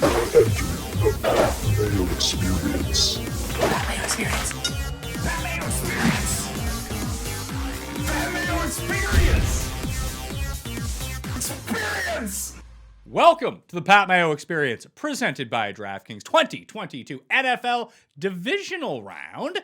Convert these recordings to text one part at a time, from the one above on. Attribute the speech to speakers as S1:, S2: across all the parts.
S1: Entering the Mayo experience.
S2: Mayo experience. Mayo experience. Mayo experience. Experience.
S3: Welcome to the Pat Mayo Experience, presented by DraftKings 2022 NFL Divisional Round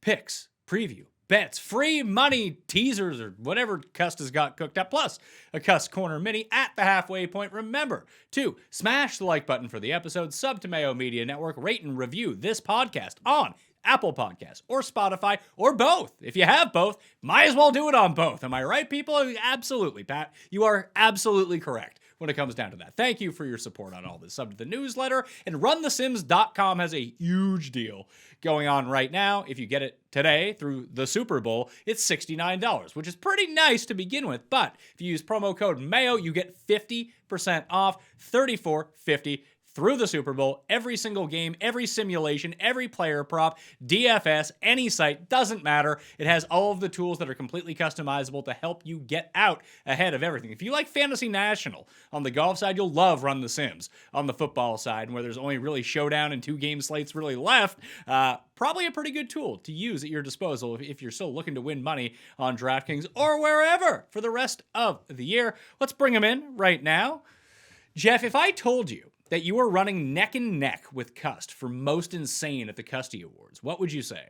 S3: Picks, preview, bets, free money, teasers, or whatever Cust has got cooked up, plus a Cust Corner mini at the halfway point. Remember to smash the like button for the episode, sub to Mayo Media Network, rate and review this podcast on Apple Podcasts or Spotify or both. If you have both, might as well do it on both. Am I right, people? Absolutely, Pat. You are absolutely correct when it comes down to that. Thank you for your support on all this. Sub to the newsletter, and runthesims.com has a huge deal going on right now. If you get it today through the Super Bowl, it's $69, which is pretty nice to begin with. But if you use promo code MAYO, you get 50% off, $34.50 through the Super Bowl, every single game, every simulation, every player prop, DFS, any site, doesn't matter. It has all of the tools that are completely customizable to help you get out ahead of everything. If you like Fantasy National on the golf side, you'll love Run the Sims on the football side, where there's only really showdown and 2 game slates really left. Probably a pretty good tool to use at your disposal if you're still looking to win money on DraftKings or wherever for the rest of the year. Let's bring them in right now. Geoff, if I told you that you were running neck and neck with Cust for most insane at the Custy Awards, what would you say?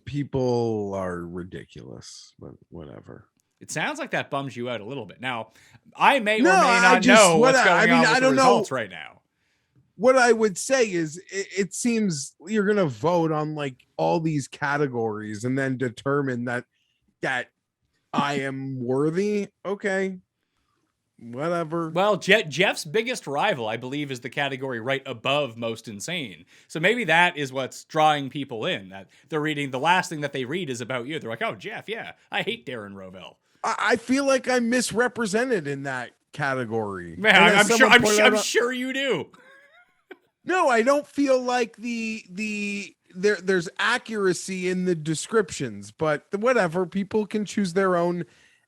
S4: People are ridiculous, but whatever.
S3: It sounds like that bums you out a little bit. Now, I may or may not know what's going on with the results right now.
S4: What I would say is it seems you're going to vote on like all these categories and then determine that I am worthy. Okay. Whatever.
S3: Well, Jeff's biggest rival, I believe, is the category right above most insane. So maybe that is what's drawing people in. That they're reading, the last thing that they read is about you. They're like, oh, Geoff, yeah, I hate Darren Rovell.
S4: I feel like I'm misrepresented in that category.
S3: Man, I'm sure you do.
S4: No, I don't feel like there's accuracy in the descriptions, but whatever. People can choose their own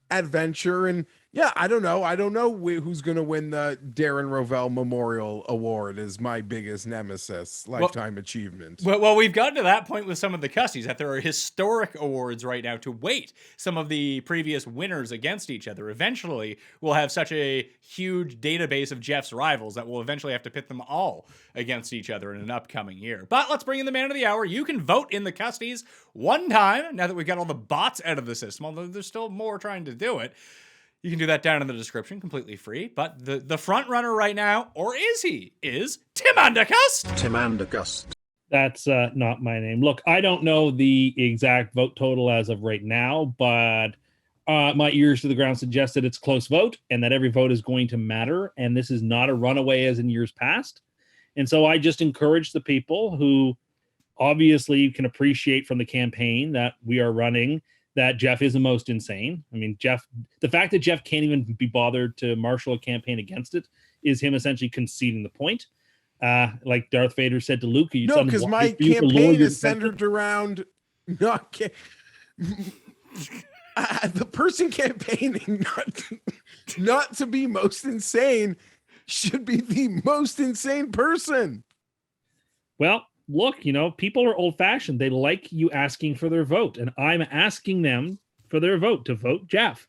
S4: adventure. And yeah, I don't know who's going to win the Darren Rovell Memorial Award is my biggest nemesis, lifetime achievement.
S3: Well, we've gotten to that point with some of the Custies that there are historic awards right now to weight some of the previous winners against each other. Eventually, we'll have such a huge database of Jeff's rivals that we'll eventually have to pit them all against each other in an upcoming year. But let's bring in the man of the hour. You can vote in the Custies one time, now that we've got all the bots out of the system, although there's still more trying to do it. You can do that down in the description, completely free. But the front runner right now, or is he, is Tim Andercust.
S1: Tim Andercust.
S5: That's not my name. Look, I don't know the exact vote total as of right now, but my ears to the ground suggest that it's close vote and that every vote is going to matter. And this is not a runaway as in years past. And so I just encourage the people who obviously can appreciate from the campaign that we are running that Geoff is the most insane. I mean, the fact that Geoff can't even be bothered to marshal a campaign against it is him essentially conceding the point. Like Darth Vader said to Luke,
S4: no, because my campaign is centered around the person campaigning not to be most insane should be the most insane person.
S5: Well, look, people are old-fashioned. They like you asking for their vote, and I'm asking them for their vote to vote Geoff.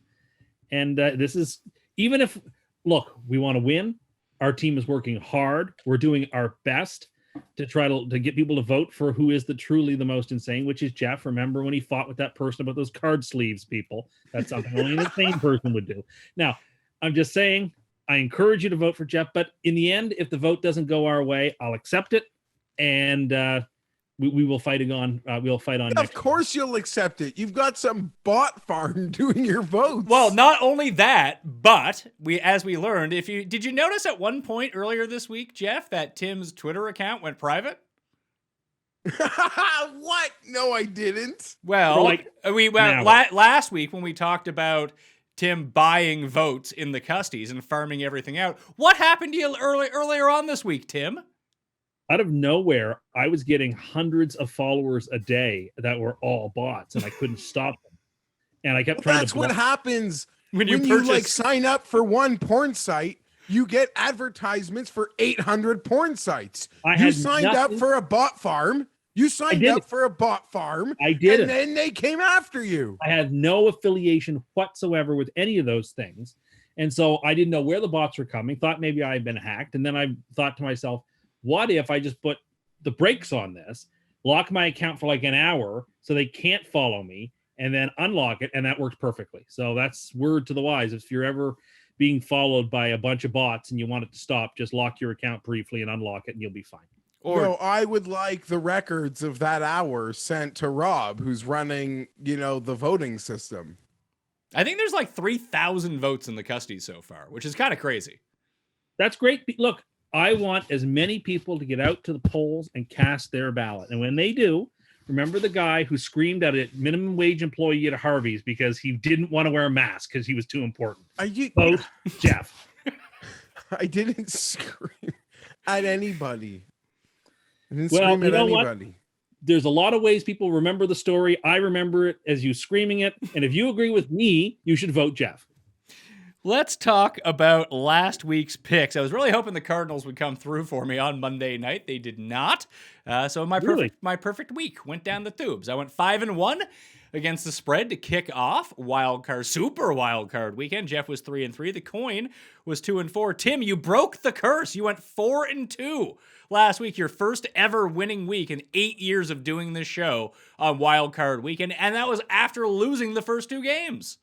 S5: And this is, even if, look, we want to win. Our team is working hard. We're doing our best to try to get people to vote for who is truly the most insane, which is Geoff. Remember when he fought with that person about those card sleeves, people? That's something only an insane person would do. Now, I'm just saying, I encourage you to vote for Geoff, but in the end, if the vote doesn't go our way, I'll accept it. And we will fight on. We'll fight on.
S4: Of course, you'll accept it. You've got some bot farm doing your votes.
S3: Well, not only that, but as we learned, did you notice at one point earlier this week, Geoff, that Tim's Twitter account went private?
S4: What? No, I didn't.
S3: Well, last week when we talked about Tim buying votes in the Custies and farming everything out, what happened to you earlier on this week, Tim?
S5: Out of nowhere, I was getting hundreds of followers a day that were all bots, and I couldn't stop them. And I kept trying to.
S4: That's what happens when you sign up for one porn site you get advertisements for 800 porn sites.
S5: I
S4: You
S5: had
S4: signed up
S5: nothing-
S4: for a bot farm. You signed
S5: did
S4: up
S5: it.
S4: for a bot farm.
S5: I did
S4: and
S5: it.
S4: then they came after you.
S5: I had no affiliation whatsoever with any of those things. And so I didn't know where the bots were coming, thought maybe I had been hacked. And then I thought to myself, what if I just put the brakes on this, lock my account for like an hour so they can't follow me, and then unlock it? And that worked perfectly. So that's word to the wise. If you're ever being followed by a bunch of bots and you want it to stop, just lock your account briefly and unlock it and you'll be fine.
S3: Or
S4: No, I would like the records of that hour sent to Rob, who's running, the voting system.
S3: I think there's like 3,000 votes in the Custies so far, which is kind of crazy.
S5: That's great. Look, I want as many people to get out to the polls and cast their ballot. And when they do, remember the guy who screamed at a minimum wage employee at Harvey's because he didn't want to wear a mask because he was too important. Vote Geoff.
S4: I didn't scream at anybody. I didn't
S5: Well,
S4: scream
S5: you
S4: at
S5: know what?
S4: anybody.
S5: There's a lot of ways people remember the story. I remember it as you screaming it. And if you agree with me, you should vote Geoff.
S3: Let's talk about last week's picks. I was really hoping the Cardinals would come through for me on Monday night. They did not. So my perfect week went down the tubes. I went 5-1 against the spread to kick off super wild card weekend. Geoff was 3-3. The coin was 2-4. Tim, you broke the curse. You went 4-2 last week. Your first ever winning week in 8 years of doing this show on wild card weekend, and that was after losing the first 2 games.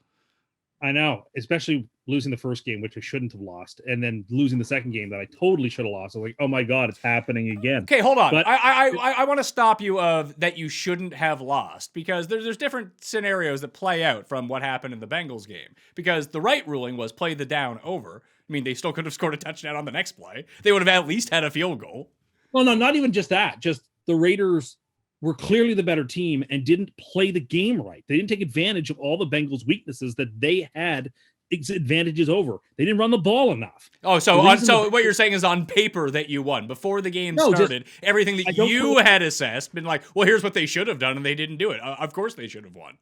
S5: I know, especially losing the first game, which I shouldn't have lost, and then losing the second game that I totally should have lost. I was like, oh my God, it's happening again.
S3: Okay, hold on.
S5: But
S3: I want to stop you of that you shouldn't have lost, because there's different scenarios that play out from what happened in the Bengals game. Because the right ruling was play the down over. I mean, they still could have scored a touchdown on the next play. They would have at least had a field goal.
S5: Well, no, not even just that. Just the Raiders were clearly the better team and didn't play the game right. They didn't take advantage of all the Bengals' weaknesses that they had advantages over. They didn't run the ball enough.
S3: Oh, so what you're saying is on paper that you won. Before the game started, everything that you had assessed, been like, well, here's what they should have done, and they didn't do it. Of course they should have won.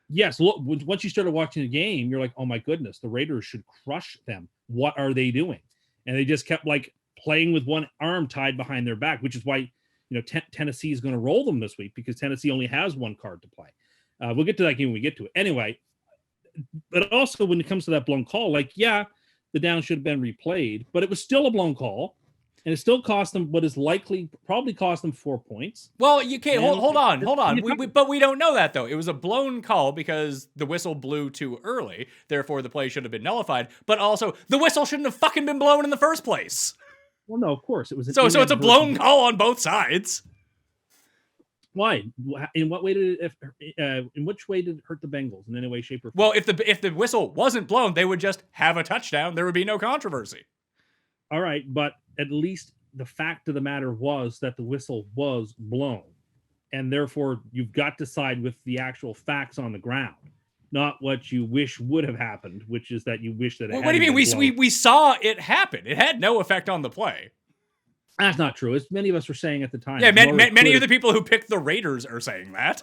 S5: Yes, look, once you started watching the game, you're like, oh my goodness, the Raiders should crush them. What are they doing? And they just kept like playing with one arm tied behind their back, which is why Tennessee is going to roll them this week, because Tennessee only has one card to play. We'll get to that game when we get to it. Anyway, but also when it comes to that blown call, the down should have been replayed, but it was still a blown call, and it still cost them what is probably cost them 4 points.
S3: Well, you can't hold on. But we don't know that, though. It was a blown call because the whistle blew too early. Therefore, the play should have been nullified. But also, the whistle shouldn't have fucking been blown in the first place.
S5: Well, no, of course it was.
S3: So it's a blown call on both sides.
S5: Why? In what way did it? In which way did it hurt the Bengals in any way, shape, or form?
S3: Well, if the whistle wasn't blown, they would just have a touchdown. There would be no controversy.
S5: All right, but at least the fact of the matter was that the whistle was blown, and therefore you've got to side with the actual facts on the ground, not what you wish would have happened, which is that you wish that.
S3: What do you mean? We saw it happen. It had no effect on the play.
S5: That's not true. As many of us were saying at the time.
S3: Yeah, many of the people who picked the Raiders are saying that.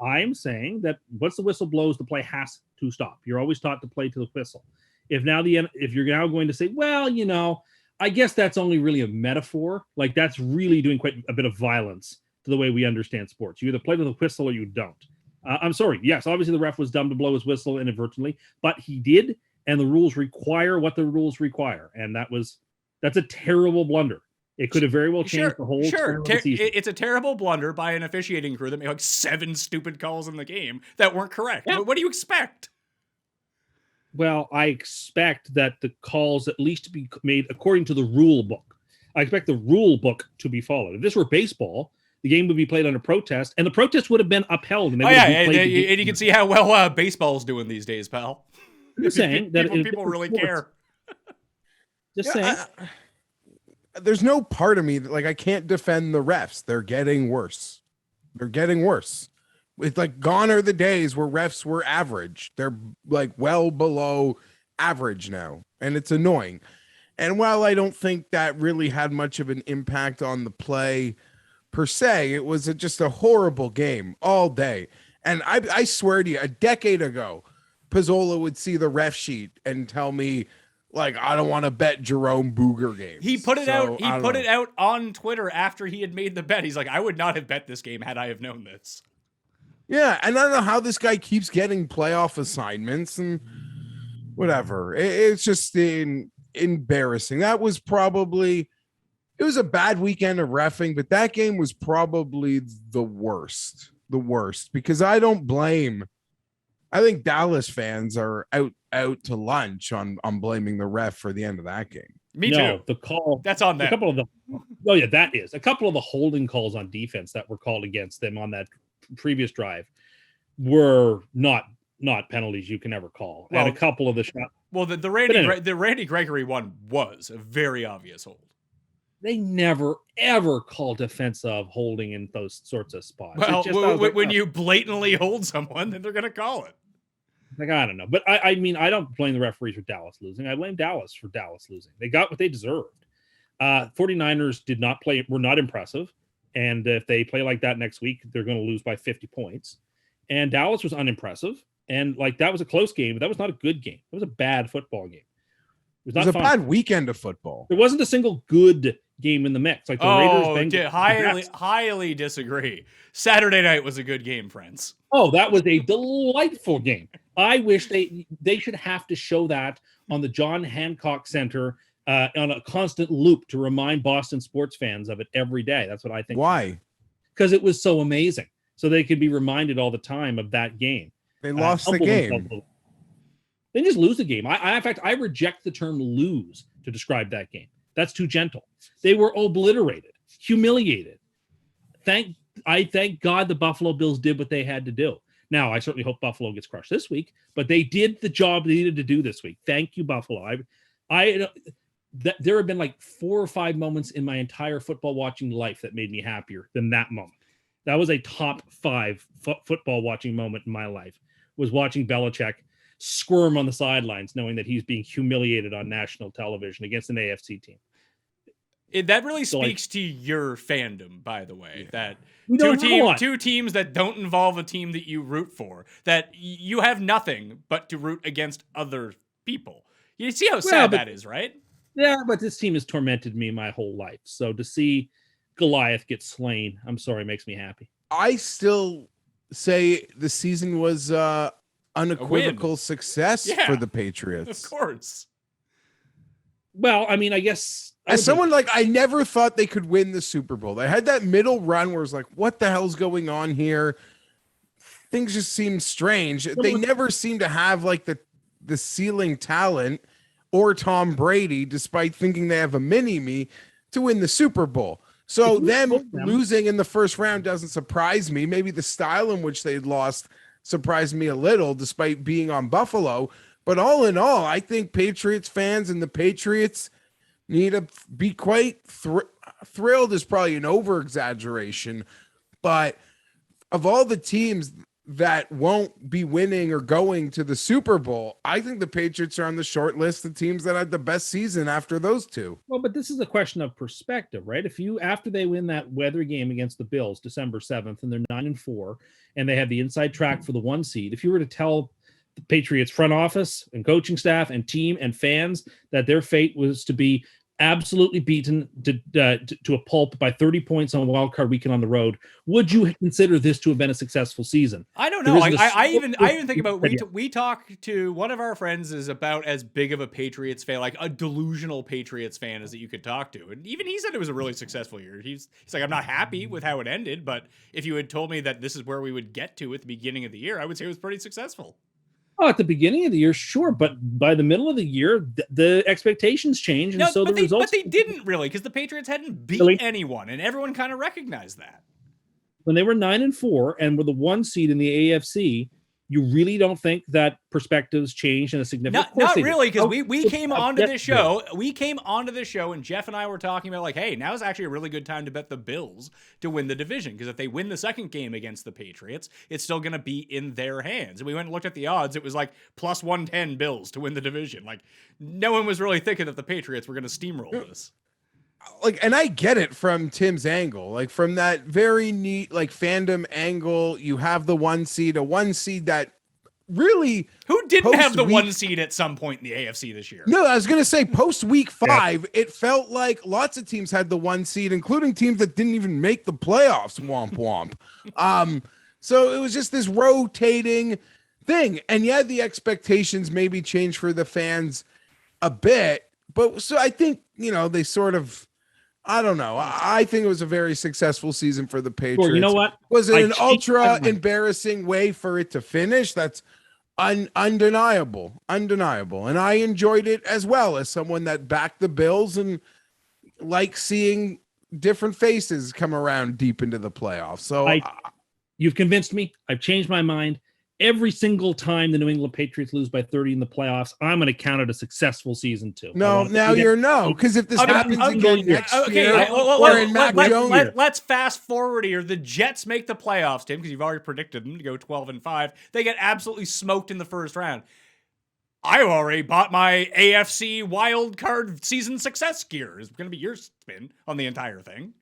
S5: I'm saying that once the whistle blows, the play has to stop. You're always taught to play to the whistle. If you're now going to say, well, I guess that's only really a metaphor. Like, that's really doing quite a bit of violence to the way we understand sports. You either play with a whistle or you don't. I'm sorry. Yes, obviously the ref was dumb to blow his whistle inadvertently, but he did, and the rules require what the rules require, and that's a terrible blunder. It could have very well changed the whole season.
S3: It's a terrible blunder by an officiating crew that made 7 stupid calls in the game that weren't correct. Yeah. What do you expect?
S5: Well, I expect that the calls at least be made according to the rule book. I expect the rule book to be followed. If this were baseball, the game would be played under protest, and the protest would have been upheld. And
S3: and you can see how well baseball's doing these days, pal.
S5: I'm saying that
S3: people really care.
S5: Just saying.
S4: There's no part of me that, I can't defend the refs. They're getting worse. It's like gone are the days where refs were average. They're well below average now, and it's annoying. And while I don't think that really had much of an impact on the play per se, it was just a horrible game all day. And I swear to you, a decade ago, Pizzola would see the ref sheet and tell me, like, I don't want to bet Jerome Booger games.
S3: He put it
S4: So,
S3: out. He
S4: I don't
S3: put
S4: know.
S3: it out on Twitter after he had made the bet. He's like, I would not have bet this game had I have known this.
S4: Yeah, and I don't know how this guy keeps getting playoff assignments and whatever. It's just embarrassing. That was probably, it was a bad weekend of reffing, but that game was probably the worst. The worst, because I don't blame. I think Dallas fans are out to lunch on blaming the ref for the end of that game.
S3: Me
S5: No,
S3: too.
S5: the call.
S3: That's on
S5: A
S3: them.
S5: couple of the. Oh yeah, that is a couple of the holding calls on defense that were called against them on that previous drive were not penalties you can ever call, and
S3: Well,
S5: a couple of the shots.
S3: Well, the
S5: anyway.
S3: Randy Gregory one was a very obvious hold.
S5: They never ever call defensive holding in those sorts of spots.
S3: Well,
S5: It just- I was like,
S3: when you blatantly hold someone, then they're going to call it.
S5: like, I don't know, but I mean, I don't blame the referees for Dallas losing. I blame Dallas for Dallas losing. They got what they deserved. 49ers did not play, were not impressive. And if they play like that next week, they're going to lose by 50 points. And Dallas was unimpressive. And like, that was a close game, but that was not a good game. It was a bad football game. It was
S4: It was
S5: not
S4: a
S5: fun.
S4: bad weekend of football.
S5: There wasn't a single good game in the mix. Like the Raiders, Bengals.
S3: Highly disagree. Saturday night was a good game, friends.
S5: Oh, that was a delightful game. I wish they should have to show that on the John Hancock Center on a constant loop to remind Boston sports fans of it every day. That's what I think.
S4: Why?
S5: Because it was so amazing. So they could be reminded all the time of that game.
S4: They lost the
S5: Humble
S4: game.
S5: themselves. They just lose the game. In fact, I reject the term lose to describe that game. That's too gentle. They were obliterated, humiliated. Thank God the Buffalo Bills did what they had to do. Now, I certainly hope Buffalo gets crushed this week, but they did the job they needed to do this week. Thank you, Buffalo. There have been like 4 or 5 moments in my entire football watching life that made me happier than that moment. That was a top 5 football watching moment in my life, was watching Belichick squirm on the sidelines, knowing that he's being humiliated on national television against an AFC team.
S3: That really speaks to your fandom, by the way, that
S5: We don't have a lot.
S3: two teams that don't involve a team that you root for, that you have nothing but to root against other people. You see how sad that is, right?
S5: Yeah, but this team has tormented me my whole life. So to see Goliath get slain, I'm sorry, makes me happy.
S4: I still say the season was unequivocal success for the Patriots.
S3: Of course.
S5: Well, I mean, I guess
S4: As someone like, I never thought they could win the Super Bowl. They had that middle run where it's like, what the hell's going on here? Things just seem strange. They never seem to have like the ceiling talent or Tom Brady, despite thinking they have a mini-me, to win the Super Bowl. So them losing in the first round doesn't surprise me. Maybe the style in which they'd lost surprised me a little, despite being on Buffalo. But all in all, I think Patriots fans and the Patriots need to be quite thrilled is probably an over-exaggeration. But of all the teams that won't be winning or going to the Super Bowl, I think the Patriots are on the short list of teams that had the best season after those two.
S5: Well, but this is a question of perspective, right? If you, after they win that weather game against the Bills, December 7th, and they're 9-4, and they have the inside track for the 1 seed, if you were to tell the Patriots front office and coaching staff and team and fans that their fate was to be absolutely beaten to a pulp by 30 points on wild card weekend on the road, would you consider this to have been a successful season?
S3: I don't know. I even think about we talk to one of our friends is about as big of a Patriots fan, like a delusional Patriots fan, as that you could talk to, and even he said it was a really successful year. He's like, I'm not happy with how it ended, but if you had told me that this is where we would get to at the beginning of the year, I would say it was pretty successful.
S5: Oh, at the beginning of the year, sure, but by the middle of the year, the expectations change, and so the results.
S3: But they didn't really, because the Patriots hadn't beat anyone, and everyone kind of recognized that.
S5: When they were 9-4 and were the 1 seed in the AFC, you really don't think that perspectives changed in a significant way?
S3: Not really, because we came onto this show. We came onto this show, and Geoff and I were talking about, like, hey, now's actually a really good time to bet the Bills to win the division, because if they win the second game against the Patriots, it's still going to be in their hands. And we went and looked at the odds. It was like plus 110 Bills to win the division. Like, no one was really thinking that the Patriots were going to steamroll this.
S4: Like, and I get it from Tim's angle, like from that very neat, like, fandom angle. You have the 1 seed, a 1 seed that really
S3: Who didn't have the
S4: post-week-
S3: one seed at some point in the AFC this year?
S4: No, I was going to say post week 5, it felt like lots of teams had the one seed, including teams that didn't even make the playoffs. Womp womp. So it was just this rotating thing. And yeah, the expectations maybe changed for the fans a bit. But so I think, they sort of, I don't know. I think it was a very successful season for the Patriots.
S5: Well, you know what?
S4: Was it
S5: I
S4: an
S5: changed
S4: ultra
S5: my mind.
S4: embarrassing way for it to finish? That's undeniable. And I enjoyed it as well as someone that backed the Bills and like seeing different faces come around deep into the playoffs. So
S5: You've convinced me. I've changed my mind. Every single time the New England Patriots lose by 30 in the playoffs, I'm going to count it a successful season too.
S4: no, now you're no, because if this happens again next year, or in Mac Jones,
S3: Let's fast forward here. The Jets make the playoffs, Tim, because you've already predicted them to go 12-5. They get absolutely smoked in the first round. I already bought my AFC wild card season success gear. It's going to be your spin on the entire thing.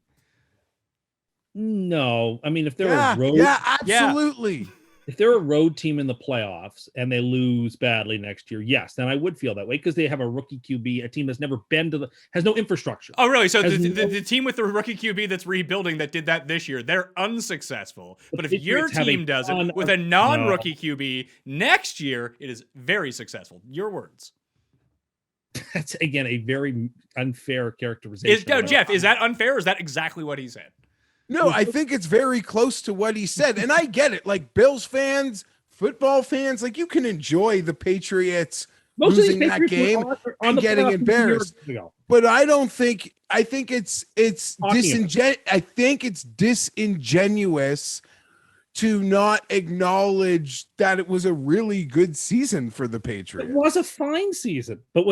S5: No, I mean if they're a road,
S4: absolutely.
S5: if they're a road team in the playoffs and they lose badly next year, yes, then I would feel that way because they have a rookie QB, a team that's never been has no infrastructure.
S3: Oh, really? So the team with the rookie QB that's rebuilding that did that this year, they're unsuccessful. But if your team does it with a non-rookie QB next year, it is very successful. Your words.
S5: That's, again, a very unfair characterization.
S3: Jeff, is that unfair or is that exactly what he said?
S4: No, I think it's very close to what he said. And I get it. Like Bills fans, football fans, like you can enjoy the Patriots losing that game and getting embarrassed. But I don't think I think it's disingenuous to not acknowledge that it was a really good season for the Patriots.
S5: It was a fine season, but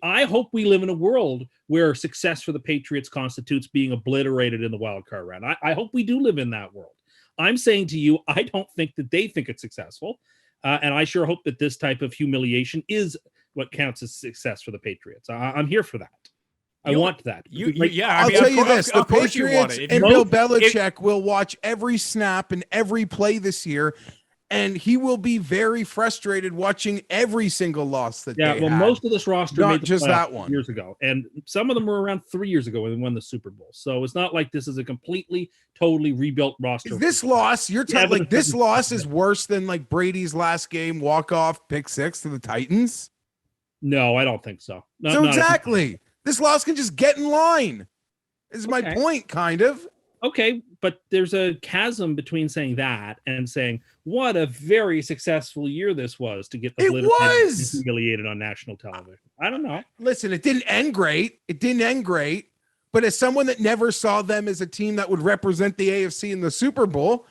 S5: I hope we live in a world where success for the Patriots constitutes being obliterated in the wild card round. I hope we do live in that world. I'm saying to you, I don't think that they think it's successful. And I sure hope that this type of humiliation is what counts as success for the Patriots. I'm here for that. I want that.
S4: I'll tell you this: the Patriots and Bill Belichick will watch every snap and every play this year, and he will be very frustrated watching every single loss that they had.
S5: Most of this roster
S4: not
S5: made the
S4: just
S5: playoffs
S4: that one
S5: years ago, and some of them were around 3 years ago when they won the Super Bowl. So it's not like this is a totally rebuilt roster.
S4: This loss, you're telling like this loss is worse than like Brady's last game walk-off pick 6 to the Titans?
S5: No, I don't think so.
S4: Exactly. This loss can just get in line. Is my point, kind of.
S5: Okay, but there's a chasm between saying that and saying what a very successful year this was to get humiliated on national television. I don't know.
S4: Listen, it didn't end great. But as someone that never saw them as a team that would represent the AFC in the Super Bowl,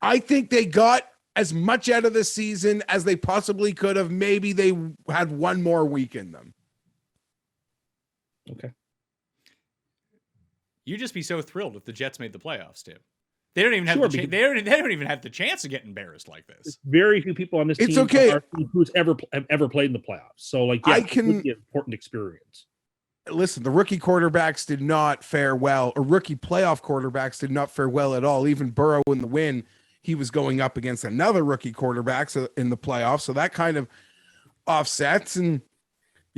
S4: I think they got as much out of the season as they possibly could have. Maybe they had one more week in them.
S5: Okay.
S3: You'd just be so thrilled if the Jets made the playoffs, Tim. They don't even have they don't even have the chance to get embarrassed like this.
S5: Very few people on this team who's ever played in the playoffs. So it would be an important experience.
S4: Listen, the rookie quarterbacks did not fare well, or rookie playoff quarterbacks did not fare well at all. Even Burrow in the win, he was going up against another rookie quarterback in the playoffs. So that kind of offsets. And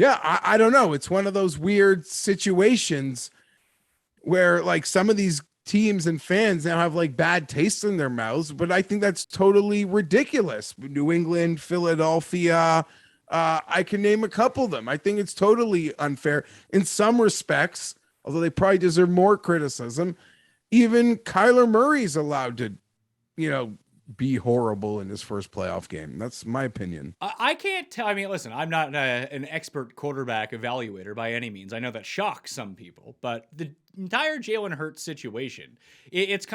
S4: I don't know. It's one of those weird situations where like some of these teams and fans now have like bad taste in their mouths, but I think that's totally ridiculous. New England, Philadelphia, I can name a couple of them. I think it's totally unfair in some respects, although they probably deserve more criticism. Even Kyler Murray's allowed to, be horrible in his first playoff game. That's my opinion.
S3: I can't tell. I mean, listen, I'm not an expert quarterback evaluator by any means. I know that shocks some people, but the entire Jalen Hurts situation, it's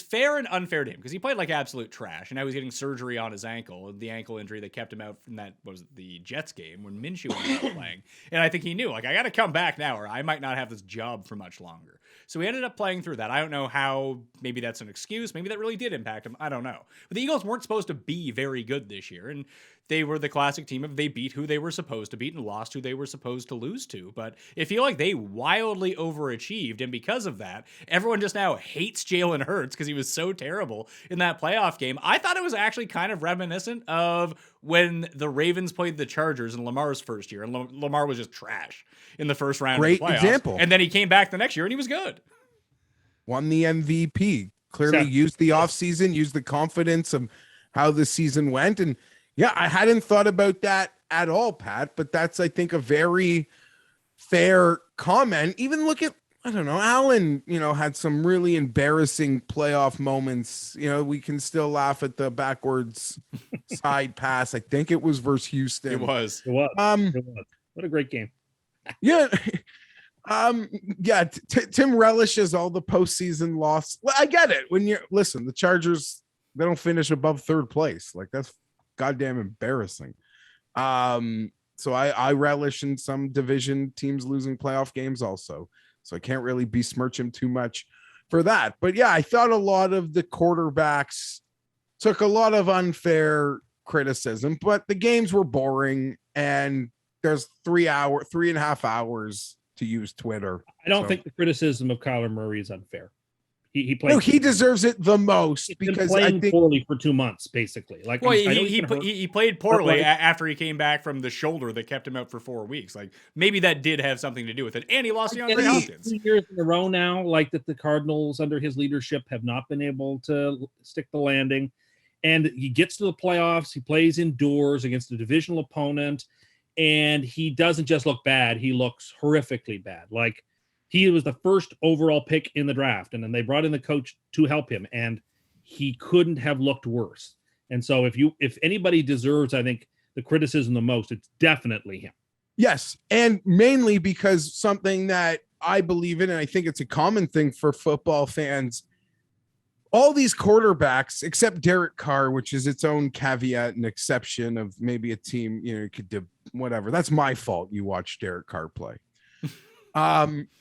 S3: fair and unfair to him because he played like absolute trash, and now he's getting surgery on his ankle, the ankle injury that kept him out from the Jets game when Minshew ended up playing. And I think he knew, I got to come back now or I might not have this job for much longer. So he ended up playing through that. I don't know how, maybe that's an excuse. Maybe that really did impact him. I don't know. But the Eagles weren't supposed to be very good this year. And they were the classic team of they beat who they were supposed to beat and lost who they were supposed to lose to. But I feel like they wildly overachieved. And because of that, everyone just now hates Jalen Hurts because he was so terrible in that playoff game. I thought it was actually kind of reminiscent of when the Ravens played the Chargers in Lamar's first year. And Lamar was just trash in the first round
S4: Great
S3: of the playoffs.
S4: example.
S3: And then he came back the next year and he was good.
S4: Won the MVP. Clearly used the offseason, used the confidence of how the season went. And yeah, I hadn't thought about that at all, Pat, but that's, I think, a very fair comment. Even look at, I don't know, Allen, had some really embarrassing playoff moments. We can still laugh at the backwards side pass. I think it was versus Houston.
S3: It was.
S5: It was. What a great game.
S4: Yeah. Tim relishes all the postseason loss. Well, I get it. When listen, the Chargers, they don't finish above third place. Like, that's goddamn embarrassing. So I relish in some division teams losing playoff games also. So I can't really besmirch him too much for that. But yeah, I thought a lot of the quarterbacks took a lot of unfair criticism, but the games were boring and there's 3.5 hours to use Twitter.
S5: I don't think the criticism of Kyler Murray is unfair. He played.
S4: No, he deserves it the most because I think
S5: poorly for 2 months, basically. Like,
S3: well, he played poorly after he came back from the shoulder that kept him out for 4 weeks. Like, maybe that did have something to do with it. And he lost DeAndre Hopkins
S5: 2 years in a row now. Like, that the Cardinals under his leadership have not been able to stick the landing. And he gets to the playoffs. He plays indoors against a divisional opponent, and he doesn't just look bad. He looks horrifically bad. Like, he was the first overall pick in the draft, and then they brought in the coach to help him, and he couldn't have looked worse. And so if anybody deserves, I think, the criticism the most, it's definitely him.
S4: Yes, and mainly because something that I believe in, and I think it's a common thing for football fans, all these quarterbacks, except Derek Carr, which is its own caveat and exception of maybe a team, could do whatever. That's my fault. You watch Derek Carr play.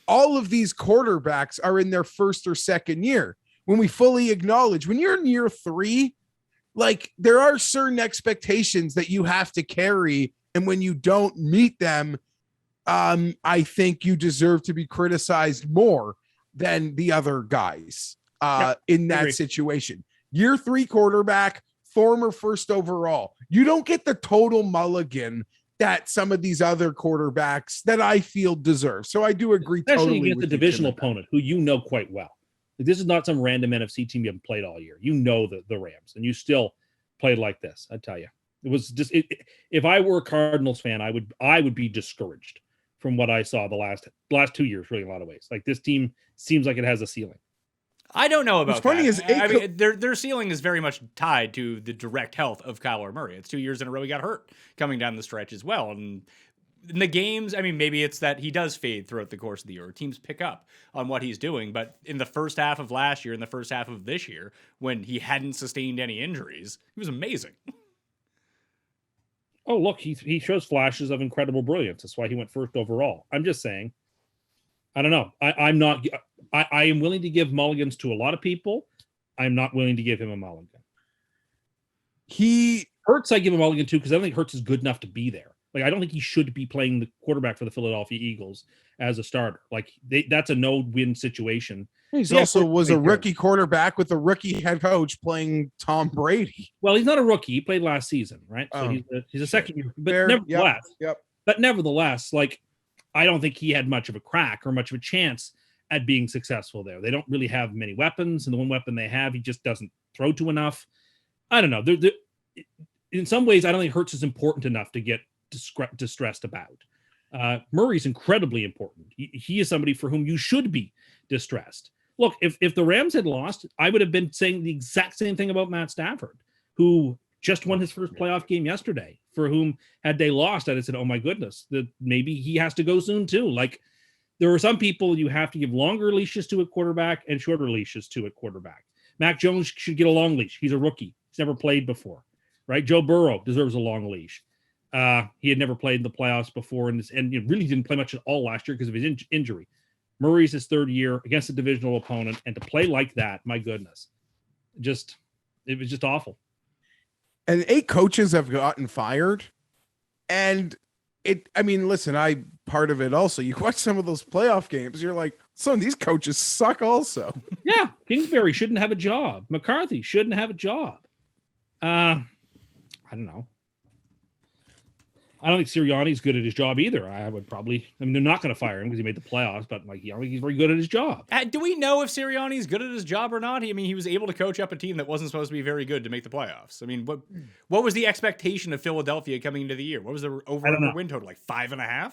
S4: All of these quarterbacks are in their first or second year. When we fully acknowledge, when you're in year 3, like, there are certain expectations that you have to carry. And when you don't meet them, I think you deserve to be criticized more than the other guys in that situation. Year 3 quarterback, former first overall. You don't get the total mulligan that some of these other quarterbacks that I feel deserve. So I do agree.
S5: Especially
S4: totally
S5: against
S4: with
S5: a divisional opponent who you know quite well. Like, this is not some random NFC team you haven't played all year. You know the Rams, and you still played like this. I tell you, it was just. If I were a Cardinals fan, I would be discouraged from what I saw the last 2 years. Really, in a lot of ways, like, this team seems like it has a ceiling.
S3: I don't know about
S4: What's funny
S3: that.
S4: is
S3: their ceiling is very much tied to the direct health of Kyler Murray. It's 2 years in a row he got hurt coming down the stretch as well. And in the games, maybe it's that he does fade throughout the course of the year. Teams pick up on what he's doing. But in the first half of last year and the first half of this year, when he hadn't sustained any injuries, he was amazing.
S5: Oh, look, he shows flashes of incredible brilliance. That's why he went first overall. I'm just saying, I don't know. I am willing to give mulligans to a lot of people. I'm not willing to give him a mulligan. Hurts, I give a mulligan to because I don't think Hurts is good enough to be there. Like, I don't think he should be playing the quarterback for the Philadelphia Eagles as a starter. Like, that's a no-win situation.
S4: He's also was a rookie quarterback with a rookie head coach playing Tom Brady.
S5: Well, he's not a rookie. He played last season, right? So he's a second year. But nevertheless, But nevertheless, like, I don't think he had much of a crack or much of a chance at being successful there. They don't really have many weapons, and the one weapon they have, he just doesn't throw to enough. I don't know. In some ways, I don't think Hurts is important enough to get distressed about. Murray's incredibly important. He is somebody for whom you should be distressed. Look, if the Rams had lost, I would have been saying the exact same thing about Matt Stafford, who just won his first playoff game yesterday, for whom, had they lost, I'd have said, oh my goodness, that maybe he has to go soon too. Like, there are some people you have to give longer leashes to at quarterback and shorter leashes to at quarterback. Mac Jones should get a long leash. He's a rookie. He's never played before, right? Joe Burrow deserves a long leash. He had never played in the playoffs before and really didn't play much at all last year because of his injury. Murray's his third year against a divisional opponent, and to play like that, my goodness, it was just awful.
S4: And 8 coaches have gotten fired. And listen, I part of it also. You watch some of those playoff games, you're like, some of these coaches suck also.
S5: Yeah, Kingsbury shouldn't have a job. McCarthy shouldn't have a job. I don't know. I don't think Sirianni's good at his job either. They're not going to fire him because he made the playoffs, but I don't think he's very good at his job.
S3: Do we know if Sirianni's good at his job or not? He was able to coach up a team that wasn't supposed to be very good to make the playoffs. What was the expectation of Philadelphia coming into the year? What was the over win total? Like 5.5?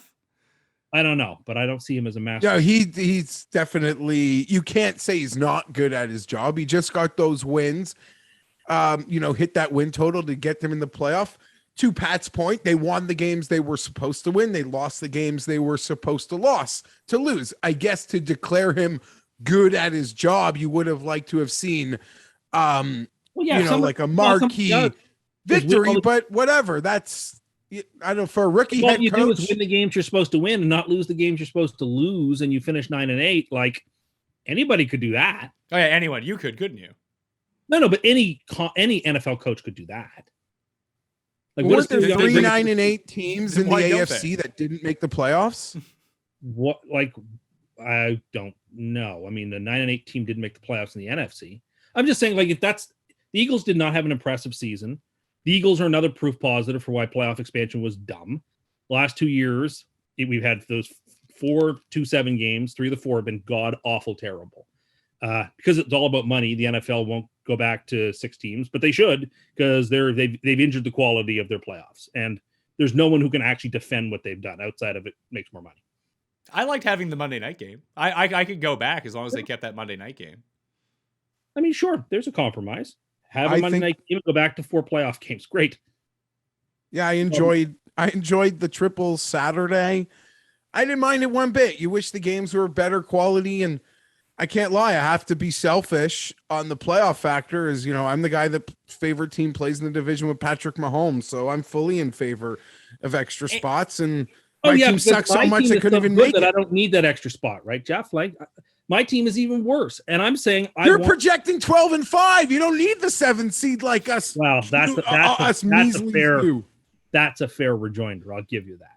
S5: I don't know, but I don't see him as a master.
S4: Yeah, he's definitely, you can't say he's not good at his job. He just got those wins, hit that win total to get them in the playoff. To Pat's point, they won the games they were supposed to win. They lost the games they were supposed to lose. I guess to declare him good at his job, you would have liked to have seen, like a marquee victory. But whatever, that's, I don't know, for a rookie head coach. What you do is
S5: win the games you're supposed to win and not lose the games you're supposed to lose, and you finish 9-8. Like anybody could do that.
S3: Oh yeah, anyone. You could, couldn't you?
S5: No, but any NFL coach could do that.
S4: Like, what are there 3 9-8 teams in the AFC that didn't make the playoffs?
S5: What? Like, I don't know. The 9-8 team didn't make the playoffs in the NFC. I'm just saying, like, the Eagles did not have an impressive season. The Eagles are another proof positive for why playoff expansion was dumb. The last 2 years, we've had those 4 2-7 games. 3 of the 4 have been god awful terrible. Because it's all about money, the NFL won't go back to 6 teams, but they should, because they've injured the quality of their playoffs, and there's no one who can actually defend what they've done outside of it makes more money.
S3: I liked having the Monday night game. I could go back as long as they kept that Monday night game.
S5: Sure, there's a compromise. Have a Monday night game and go back to 4 playoff games. Great.
S4: Yeah, I enjoyed the triple Saturday. I didn't mind it one bit. You wish the games were better quality, and I can't lie. I have to be selfish on the playoff factor. As I'm the guy that favorite team plays in the division with Patrick Mahomes, so I'm fully in favor of extra spots. And my team sucks so much I couldn't even make it.
S5: I don't need that extra spot, right, Geoff? Like my team is even worse, and I'm saying
S4: you're projecting 12-5. You don't need the 7th seed like us.
S5: Well, that's a fair rejoinder. I'll give you that.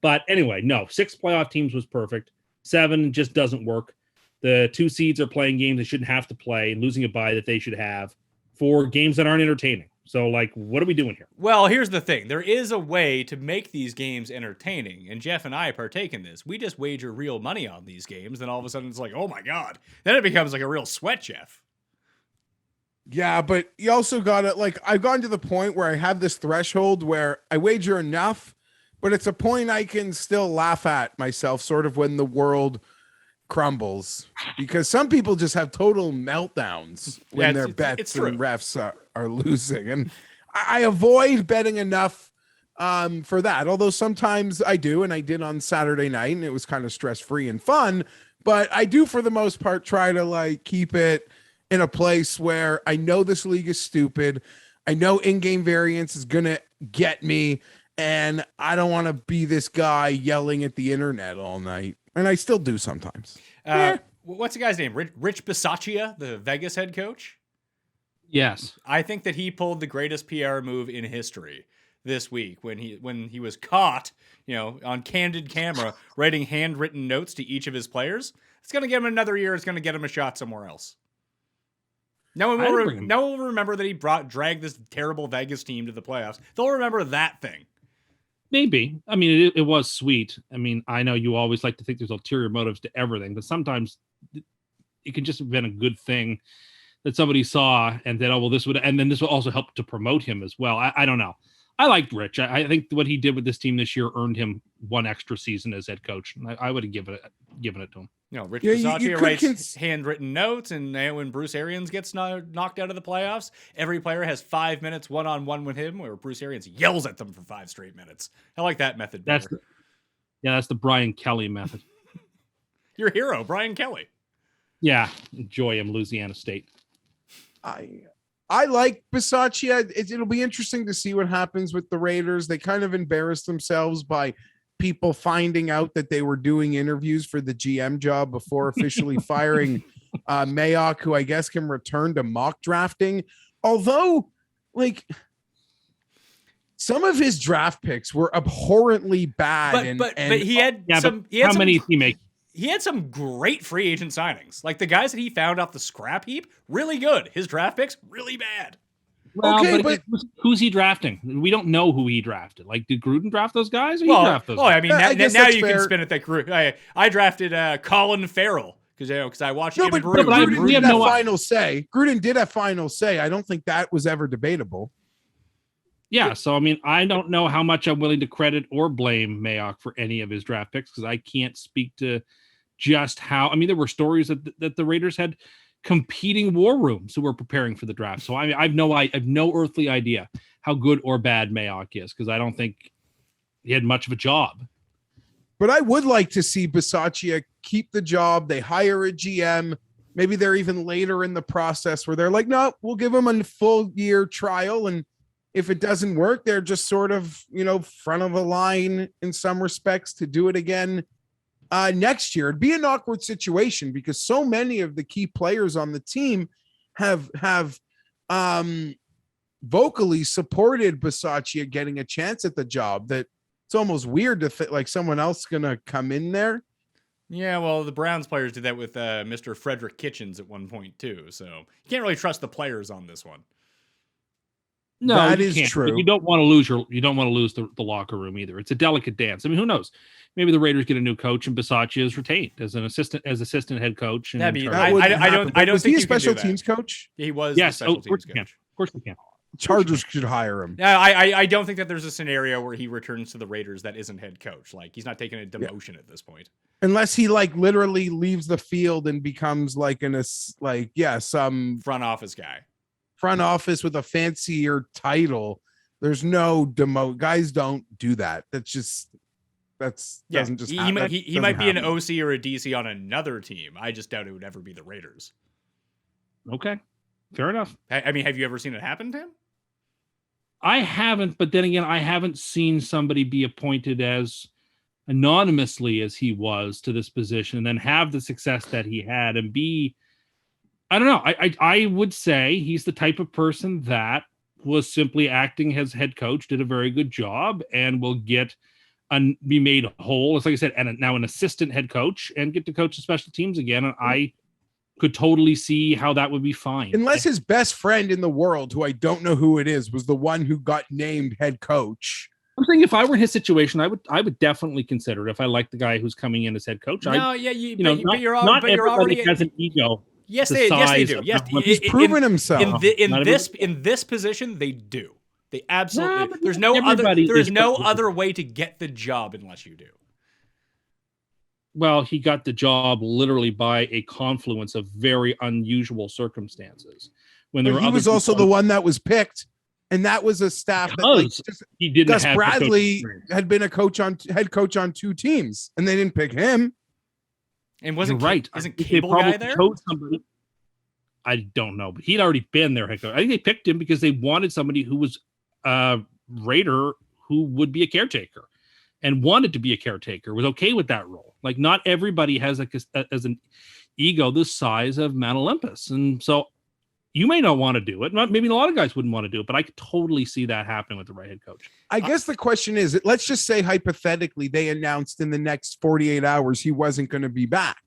S5: But anyway, no, 6 playoff teams was perfect. 7 just doesn't work. The 2 seeds are playing games they shouldn't have to play and losing a bye that they should have for games that aren't entertaining. So, like, what are we doing here?
S3: Well, here's the thing. There is a way to make these games entertaining, and Geoff and I partake in this. We just wager real money on these games, then all of a sudden it's like, oh my God. Then it becomes like a real sweat, Geoff.
S4: Yeah, but you also got to, like, I've gotten to the point where I have this threshold where I wager enough, but it's a point I can still laugh at myself, sort of when the world crumbles, because some people just have total meltdowns when their bets and refs are losing, and I avoid betting enough for that, although sometimes I do, and I did on Saturday night, and it was kind of stress-free and fun, but I do for the most part try to like keep it in a place where I know this league is stupid, I know in-game variance is gonna get me, and I don't want to be this guy yelling at the internet all night. And I still do sometimes.
S3: What's the guy's name? Rich Bisaccia, the Vegas head coach?
S5: Yes.
S3: I think that he pulled the greatest PR move in history this week when he was caught, on candid camera, writing handwritten notes to each of his players. It's going to give him another year. It's going to get him a shot somewhere else. No one will remember that he dragged this terrible Vegas team to the playoffs. They'll remember that thing.
S5: Maybe. It was sweet. I know you always like to think there's ulterior motives to everything, but sometimes it can just have been a good thing that somebody saw and then, and then this will also help to promote him as well. I don't know. I liked Rich. I think what he did with this team this year earned him 1 extra season as head coach. I would have given it to him.
S3: Rich Bisaccia writes handwritten notes, and when Bruce Arians gets knocked out of the playoffs, every player has 5 minutes one-on-one with him, where Bruce Arians yells at them for 5 straight minutes. I like that method better.
S5: That's the Brian Kelly method.
S3: Your hero, Brian Kelly.
S5: Yeah, enjoy him, Louisiana State.
S4: I like Bisaccia. It'll be interesting to see what happens with the Raiders. They kind of embarrassed themselves by people finding out that they were doing interviews for the GM job before officially firing Mayo, who I guess can return to mock drafting. Although, like, some of his draft picks were abhorrently bad.
S3: But he had some.
S5: How many did he make?
S3: He had some great free agent signings. Like the guys that he found off the scrap heap, really good. His draft picks, really bad.
S5: Well,
S4: okay,
S5: but who's he drafting? We don't know who he drafted. Like, did Gruden draft those guys? Or he draft those?
S3: I mean,
S4: I guess
S3: now
S4: that's
S3: you
S4: fair.
S3: can spin it that Gruden. I drafted Colin Farrell because I watched.
S4: No, but
S3: Gruden
S4: Gruden did have final say. Gruden did have final say. I don't think that was ever debatable.
S5: Yeah, so I mean, I don't know how much I'm willing to credit or blame Mayock for any of his draft picks because I can't speak to just how. I mean, there were stories that the Raiders had competing war rooms who were preparing for the draft. So I mean, I have no earthly idea how good or bad Mayock is because I don't think he had much of a job.
S4: But I would like to see Bisaccia keep the job. They hire a GM. Maybe they're even later in the process where they're like, no, we'll give him a full year trial. And if it doesn't work, they're just sort of, front of the line in some respects to do it again next year. It'd be an awkward situation because so many of the key players on the team have vocally supported Bisaccia getting a chance at the job that it's almost weird to think like someone else gonna come in there.
S3: Yeah, well, the Browns players did that with Mr. Frederick Kitchens at one point too. So you can't really trust the players on this one.
S5: No,
S4: that
S5: you
S4: is
S5: can't.
S4: true.
S5: But you don't want to lose the locker room either. It's a delicate dance. I mean, who knows? Maybe the Raiders get a new coach and Bisaccia is retained as assistant head coach. And
S3: That'd be,
S4: That wouldn't
S3: I don't
S4: happen. Was
S3: think
S4: he a
S3: you can
S4: special
S3: do that.
S4: teams coach?
S3: He was.
S5: Yes,
S3: the
S5: of
S3: special
S5: course
S3: teams
S5: we can.
S3: coach.
S5: Of course we can.
S4: Chargers should hire him.
S3: No, I don't think that there's a scenario where he returns to the Raiders that isn't head coach. Like he's not taking a demotion at this point.
S4: Unless he like literally leaves the field and becomes like some
S3: Front office guy.
S4: front office with a fancier title. There's no guys don't do that. Doesn't just happen.
S3: He might be an OC or a DC on another team. I just doubt it would ever be the Raiders.
S5: Okay, fair enough.
S3: I mean, have you ever seen it happen to him?
S5: I haven't, but then again, I haven't seen somebody be appointed as anonymously as he was to this position and then have the success that he had and be, I don't know. I would say he's the type of person that was simply acting as head coach, did a very good job, and will be made whole. It's like I said, and now an assistant head coach and get to coach the special teams again. And I could totally see how that would be fine.
S4: Unless his best friend in the world, who I don't know who it is, was the one who got named head coach.
S5: I'm saying if I were in his situation, I would definitely consider it if I like the guy who's coming in as head coach.
S3: But you're
S5: everybody
S3: already
S5: has an ego.
S3: Yes, they do. Yes,
S4: He's proven himself.
S3: In this position, they do. They absolutely.
S5: but
S3: There's no
S5: everybody
S3: other. There is
S5: is
S3: no
S5: perfect.
S3: other way to get the job unless you do.
S5: Well, he got the job literally by a confluence of very unusual circumstances. When there
S4: But
S5: were
S4: he was
S5: other
S4: also
S5: people-
S4: the one that was picked, and that was a staff
S5: Because he didn't
S4: Gus
S5: have the coaching
S4: Bradley
S5: experience.
S4: had been head coach on two teams, and they didn't pick him.
S3: And wasn't
S5: You're right.
S3: Isn't
S5: They
S3: Cable
S5: probably
S3: guy there?
S5: chose somebody. I don't know, but he'd already been their head coach. I think they picked him because they wanted somebody who was a Raider who would be a caretaker and wanted to be a caretaker, was okay with that role. Like not everybody has as an ego the size of Mount Olympus. And so you may not want to do it. Maybe a lot of guys wouldn't want to do it, but I could totally see that happening with the right head coach.
S4: I guess the question is, let's just say hypothetically they announced in the next 48 hours he wasn't going to be back.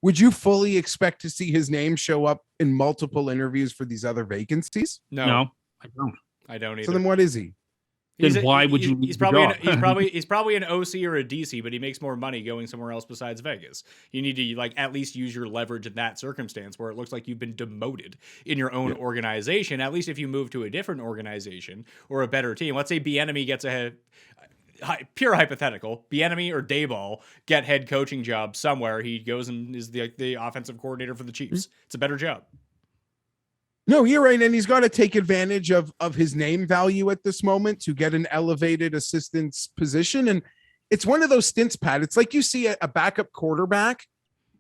S4: Would you fully expect to see his name show up in multiple interviews for these other vacancies?
S5: No, I don't.
S3: I don't either.
S4: So then what is he?
S5: Then why would you
S3: He's
S5: leave the
S3: probably
S5: job?
S3: he's probably an OC or a DC, but he makes more money going somewhere else besides Vegas. You need to at least use your leverage in that circumstance where it looks like you've been demoted in your own organization. At least if you move to a different organization or a better team, let's say Bieniemy gets pure hypothetical, Bieniemy or Dayball get head coaching job somewhere. He goes and is the offensive coordinator for the Chiefs. It's a better job.
S4: No, you're right. And he's got to take advantage of his name value at this moment to get an elevated assistant's position. And it's one of those stints, Pat. It's like you see a backup quarterback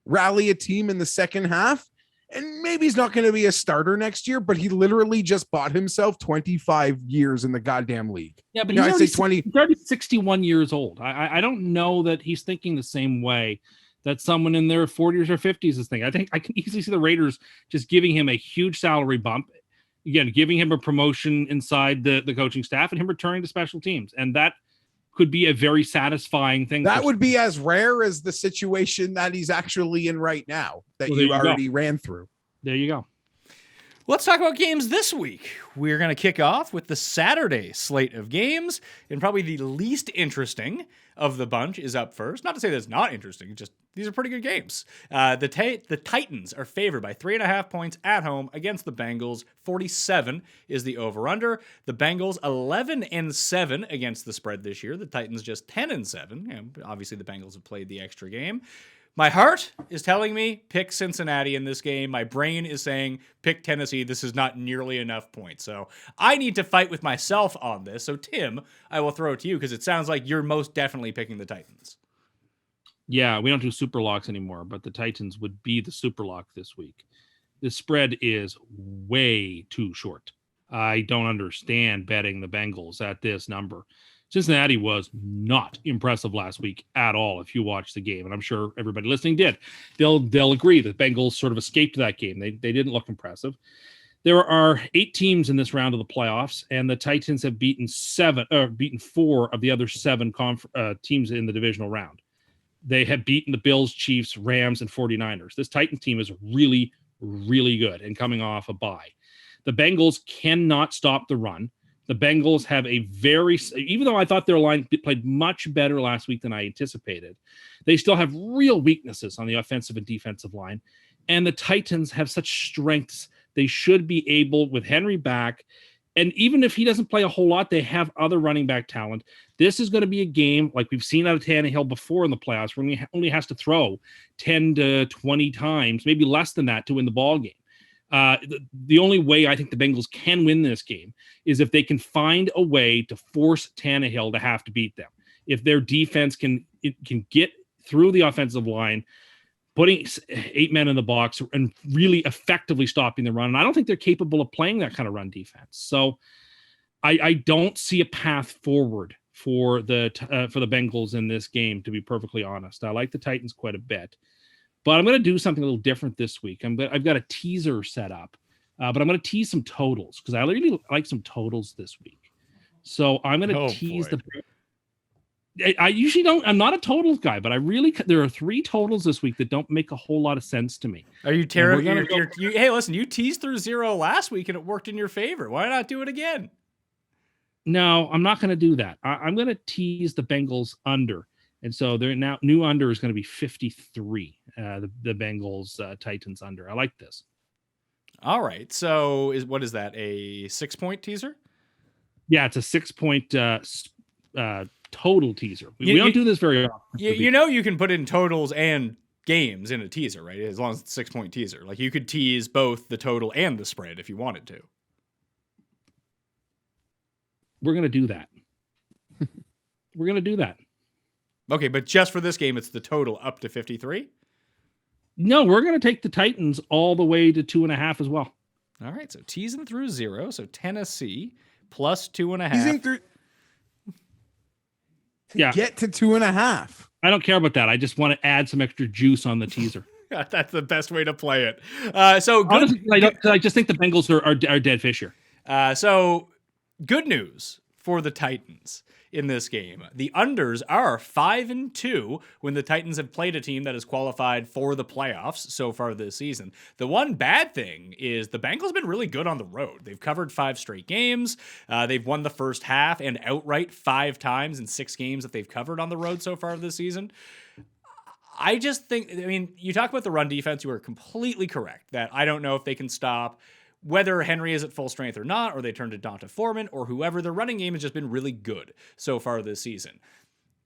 S4: rally a team in the second half, And maybe he's not going to be a starter next year, but he literally just bought himself 25 years in the goddamn league.
S5: Yeah, but
S4: You know,
S5: he's
S4: I'd
S5: already,
S4: say 20.
S5: he's already 61 years old. I don't know that he's thinking the same way that someone in their 40s or 50s is thinking. I think I can easily see the Raiders just giving him a huge salary bump, again, giving him a promotion inside the coaching staff and him returning to special teams. And that could be a very satisfying thing.
S4: That would be as rare as the situation that he's actually in right now that
S5: Well, there
S4: you
S5: you
S4: already ran through.
S5: There you go.
S3: Let's talk about games this week. We're going to kick off with the Saturday slate of games, and probably the least interesting of the bunch is up first. Not to say that it's not interesting, just these are pretty good games. The Titans are favored by 3.5 points at home against the Bengals. 47 is the over-under. The Bengals 11-7 against the spread this year. The Titans just 10-7. Obviously, the Bengals have played the extra game. My heart is telling me pick Cincinnati in this game. My brain is saying pick Tennessee. This is not nearly enough points. So I need to fight with myself on this. So Tim, I will throw it to you because it sounds like you're most definitely picking the Titans.
S5: Yeah, we don't do super locks anymore, but the Titans would be the super lock this week. The spread is way too short. I don't understand betting the Bengals at this number. Cincinnati was not impressive last week at all if you watched the game, and I'm sure everybody listening did. They'll agree that Bengals sort of escaped that game. They didn't look impressive. There are 8 teams in this round of the playoffs, and the Titans have beaten 4 of the other 7 teams in the divisional round. They have beaten the Bills, Chiefs, Rams, and 49ers. This Titans team is really, really good and coming off a bye. The Bengals cannot stop the run. The Bengals have even though I thought their line played much better last week than I anticipated, they still have real weaknesses on the offensive and defensive line. And the Titans have such strengths. They should be able, with Henry back, and even if he doesn't play a whole lot, they have other running back talent. This is going to be a game like we've seen out of Tannehill before in the playoffs, where he only has to throw 10 to 20 times, maybe less than that, to win the ball game. The only way I think the Bengals can win this game is if they can find a way to force Tannehill to have to beat them. If their defense can get through the offensive line, putting 8 men in the box and really effectively stopping the run. And I don't think they're capable of playing that kind of run defense. So I don't see a path forward for the Bengals in this game, to be perfectly honest. I like the Titans quite a bit. But I'm going to do something a little different this week. I've got a teaser set up, but I'm going to tease some totals because I really like some totals this week. So I'm going to tease I usually don't. I'm not a totals guy, but there are 3 totals this week that don't make a whole lot of sense to me.
S3: Are you terrible? Hey, listen, you teased through 0 last week and it worked in your favor. Why not do it again?
S5: No, I'm not going to do that. I'm going to tease the Bengals under. And so their now new under is going to be 53. The Bengals Titans under. I like this. All
S3: right. So what is that? A 6-point teaser?
S5: Yeah, it's a 6-point total teaser. We don't do this very often.
S3: You can put in totals and games in a teaser, right? As long as it's a 6-point teaser. Like you could tease both the total and the spread if you wanted to.
S5: We're going to do that. We're going to do that.
S3: Okay, but just for this game, it's the total up to 53?
S5: No, we're going to take the Titans all the way to 2.5 as well.
S3: All right, so teasing through 0. So Tennessee plus 2.5.
S4: Teasing through get to 2.5.
S5: I don't care about that. I just want to add some extra juice on the teaser.
S3: That's the best way to play it. So good.
S5: Honestly, I just think the Bengals are dead fish here.
S3: So good news for the Titans in this game. The unders are 5-2 when the Titans have played a team that has qualified for the playoffs so far this season. The one bad thing is the Bengals have been really good on the road. They've covered 5 straight games. They've won the first half and outright 5 times in 6 games that they've covered on the road so far this season. I just think, you talk about the run defense, you are completely correct that I don't know if they can stop whether Henry is at full strength or not, or they turn to Donta Foreman or whoever. The running game has just been really good so far this season.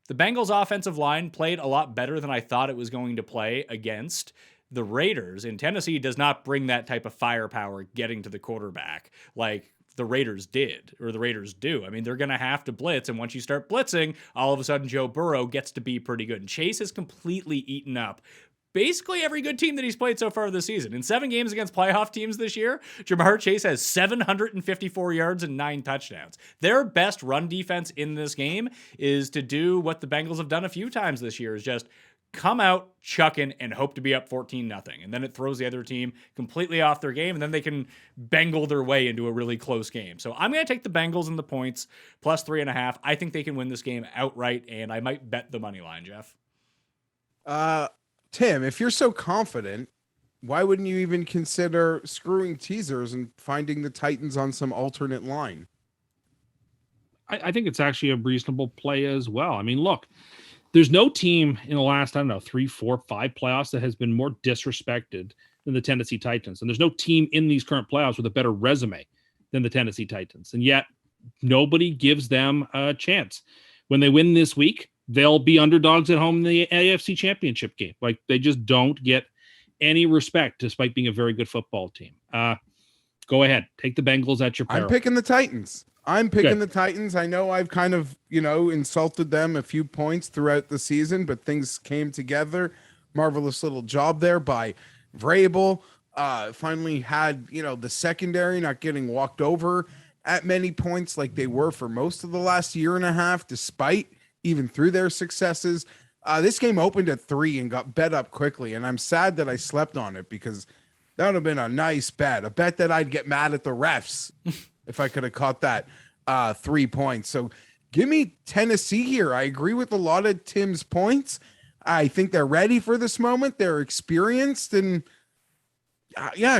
S3: The Bengals offensive line played a lot better than I thought it was going to play against the Raiders. And Tennessee does not bring that type of firepower getting to the quarterback like the Raiders did, or the Raiders do. They're going to have to blitz, and once you start blitzing, all of a sudden Joe Burrow gets to be pretty good. And Chase has completely eaten up basically every good team that he's played so far this season. In 7 games against playoff teams this year, Ja'Marr Chase has 754 yards and 9 touchdowns. Their best run defense in this game is to do what the Bengals have done a few times this year, is just come out chucking and hope to be up 14-0. And then it throws the other team completely off their game, and then they can Bengal their way into a really close game. So I'm going to take the Bengals in the points, plus 3.5. I think they can win this game outright, and I might bet the money line, Geoff.
S4: Tim, if you're so confident, why wouldn't you even consider screwing teasers and finding the Titans on some alternate line?
S5: I think it's actually a reasonable play as well. I mean, look, there's no team in the last, 3, 4, 5 playoffs that has been more disrespected than the Tennessee Titans. And there's no team in these current playoffs with a better resume than the Tennessee Titans. And yet nobody gives them a chance. When they win this week, they'll be underdogs at home in the AFC Championship game. Like, they just don't get any respect despite being a very good football team. Go ahead. Take the Bengals at your peril.
S4: I'm picking the Titans. The Titans. I know I've kind of, insulted them a few points throughout the season, but things came together. Marvelous little job there by Vrabel. Finally had, the secondary not getting walked over at many points like they were for most of the last year and a half, despite even through their successes. This game opened at 3 and got bet up quickly, and I'm sad that I slept on it because that would have been a nice bet. A bet that I'd get mad at the refs if I could have caught that 3 points. So give me Tennessee here. I agree with a lot of Tim's points. I think they're ready for this moment. They're experienced, and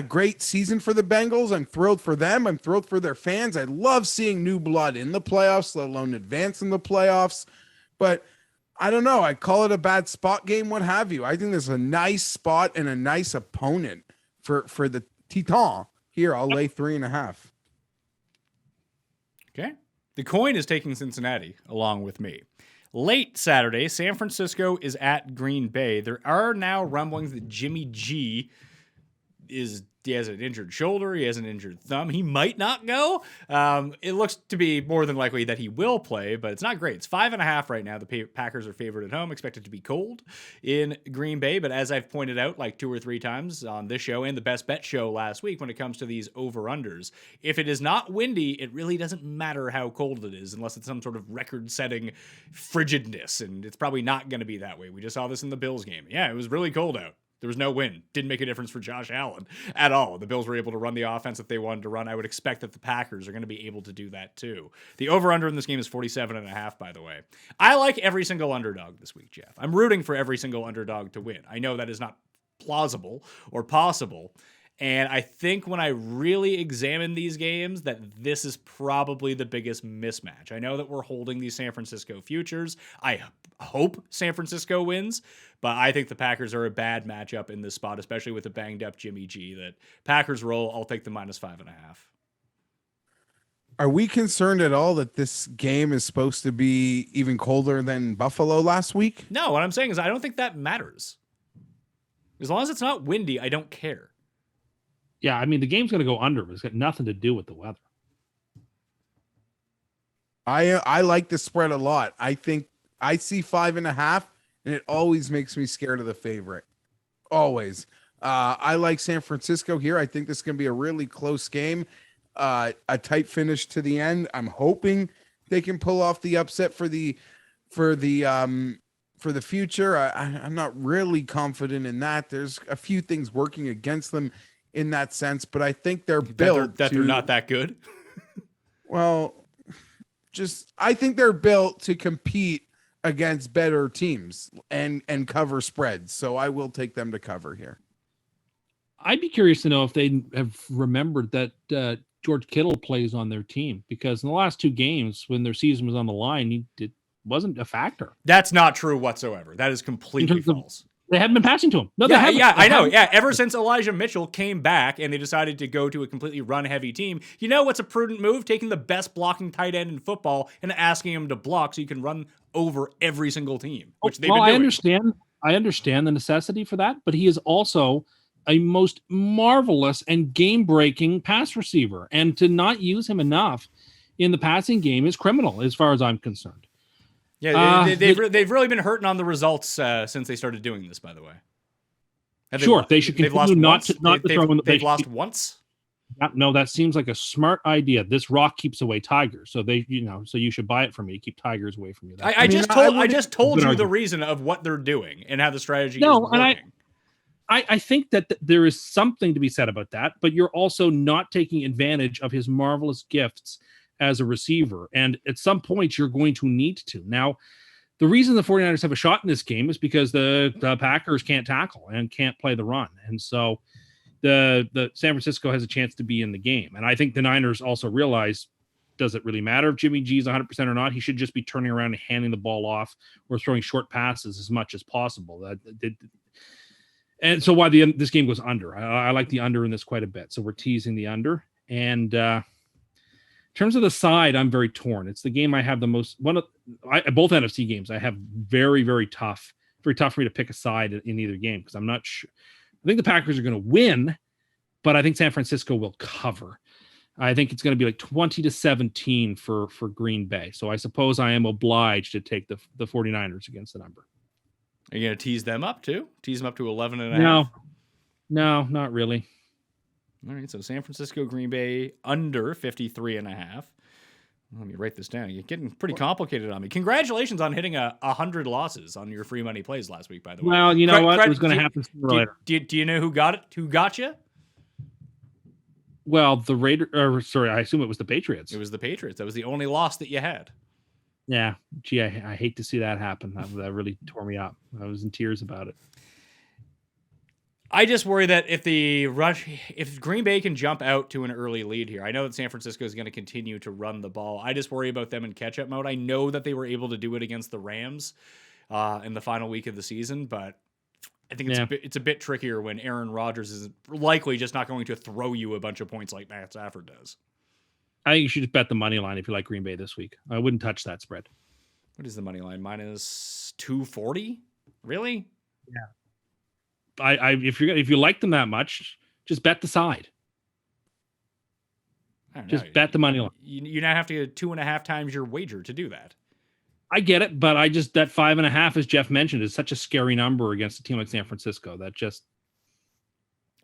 S4: great season for the Bengals. I'm thrilled for them. I'm thrilled for their fans. I love seeing new blood in the playoffs, let alone advance in the playoffs. But I don't know. I call it a bad spot game, what have you. I think there's a nice spot and a nice opponent for the Titan. Here, I'll lay 3.5.
S3: Okay. The coin is taking Cincinnati along with me. Late Saturday, San Francisco is at Green Bay. There are now rumblings that Jimmy G he has an injured shoulder. He has an injured thumb. He might not go. It looks to be more than likely that he will play, but it's not great. It's 5.5 right now. The Packers are favored at home, expected to be cold in Green Bay. But as I've pointed out like 2 or 3 times on this show and the Best Bet show last week, when it comes to these over-unders, if it is not windy, it really doesn't matter how cold it is unless it's some sort of record-setting frigidness. And it's probably not going to be that way. We just saw this in the Bills game. Yeah, it was really cold out. There was no wind. Didn't make a difference for Josh Allen at all. The Bills were able to run the offense that they wanted to run. I would expect that the Packers are going to be able to do that too. The over-under in this game is 47.5, by the way. I like every single underdog this week, Geoff. I'm rooting for every single underdog to win. I know that is not plausible or possible. And I think when I really examine these games, that this is probably the biggest mismatch. I know that we're holding these San Francisco futures. I hope San Francisco wins, but I think the Packers are a bad matchup in this spot, especially with a banged up Jimmy G. That Packers roll, I'll take the -5.5.
S4: Are we concerned at all that this game is supposed to be even colder than Buffalo last week?
S3: No, what I'm saying is I don't think that matters. As long as it's not windy, I don't care.
S5: Yeah, I mean, the game's going to go under, but it's got nothing to do with the weather.
S4: I like the spread a lot. I think I see 5.5, and it always makes me scared of the favorite. Always. I like San Francisco here. I think this is going to be a really close game. A tight finish to the end. I'm hoping they can pull off the upset for the future. I'm not really confident in that. There's a few things working against them in that sense, but I think they're built
S3: that they're not that good.
S4: Well, I think they're built to compete against better teams and cover spreads. So I will take them to cover here.
S5: I'd be curious to know if they have remembered that George Kittle plays on their team, because in the last 2 games when their season was on the line, it wasn't a factor.
S3: That's not true whatsoever. That is completely false.
S5: They haven't been passing to him. No,
S3: yeah, I know. Yeah, ever since Elijah Mitchell came back and they decided to go to a completely run-heavy team, you know what's a prudent move? Taking the best blocking tight end in football and asking him to block so you can run over every single team, which they've been doing.
S5: I understand the necessity for that, but he is also a most marvelous and game-breaking pass receiver, and to not use him enough in the passing game is criminal, as far as I'm concerned.
S3: Yeah, they've really been hurting on the results since they started doing this, by the way. Have
S5: Sure, they should
S3: they've lost
S5: continue not
S3: once?
S5: to not to throw in.
S3: They've lost once.
S5: No, that seems like a smart idea. This rock keeps away tigers, so so you should buy it from me to keep tigers away from you.
S3: I just told you the reason of what they're doing and how the strategy is working.
S5: I think that there is something to be said about that, but you're also not taking advantage of his marvelous gifts as a receiver. And at some point, you're going to need to. Now, the reason the 49ers have a shot in this game is because the Packers can't tackle and can't play the run. And so the San Francisco has a chance to be in the game. And I think the Niners also realize, does it really matter if Jimmy G's 100% or not? He should just be turning around and handing the ball off or throwing short passes as much as possible. And so why this game goes under. I like the under in this quite a bit. So we're teasing the under. And in terms of the side, I'm very torn. It's the game I have the most both NFC games. I have very, very tough for me to pick a side in either game because I'm not sure. I think the Packers are going to win, but I think San Francisco will cover. I think it's going to be like 20-17 for Green Bay. So I suppose I am obliged to take the 49ers against the number.
S3: Are you going to tease them up too? Tease them up to 11.5?
S5: No, not really.
S3: All right, so San Francisco, Green Bay, under 53.5. Let me write this down. You're getting pretty complicated on me. Congratulations on hitting 100 losses on your free money plays last week, by the way.
S5: Well, you know what? It was going to happen sooner or later.
S3: Do you know who got it? Who got you?
S5: Well, the Raiders, I assume it was the Patriots.
S3: It was the Patriots. That was the only loss that you had.
S5: Yeah. Gee, I hate to see that happen. That really tore me up. I was in tears about it.
S3: I just worry that if Green Bay can jump out to an early lead here, I know that San Francisco is going to continue to run the ball. I just worry about them in catch-up mode. I know that they were able to do it against the Rams in the final week of the season, but I think it's a bit trickier when Aaron Rodgers is likely just not going to throw you a bunch of points like Matt Stafford does.
S5: I think you should just bet the money line if you like Green Bay this week. I wouldn't touch that spread.
S3: What is the money line? Minus 240? Really?
S5: Yeah. If you like them that much, just bet the side. Just bet the money line.
S3: You now have to get 2.5 times your wager to do that.
S5: I get it, but that 5.5, as Geoff mentioned, is such a scary number against a team like San Francisco. That just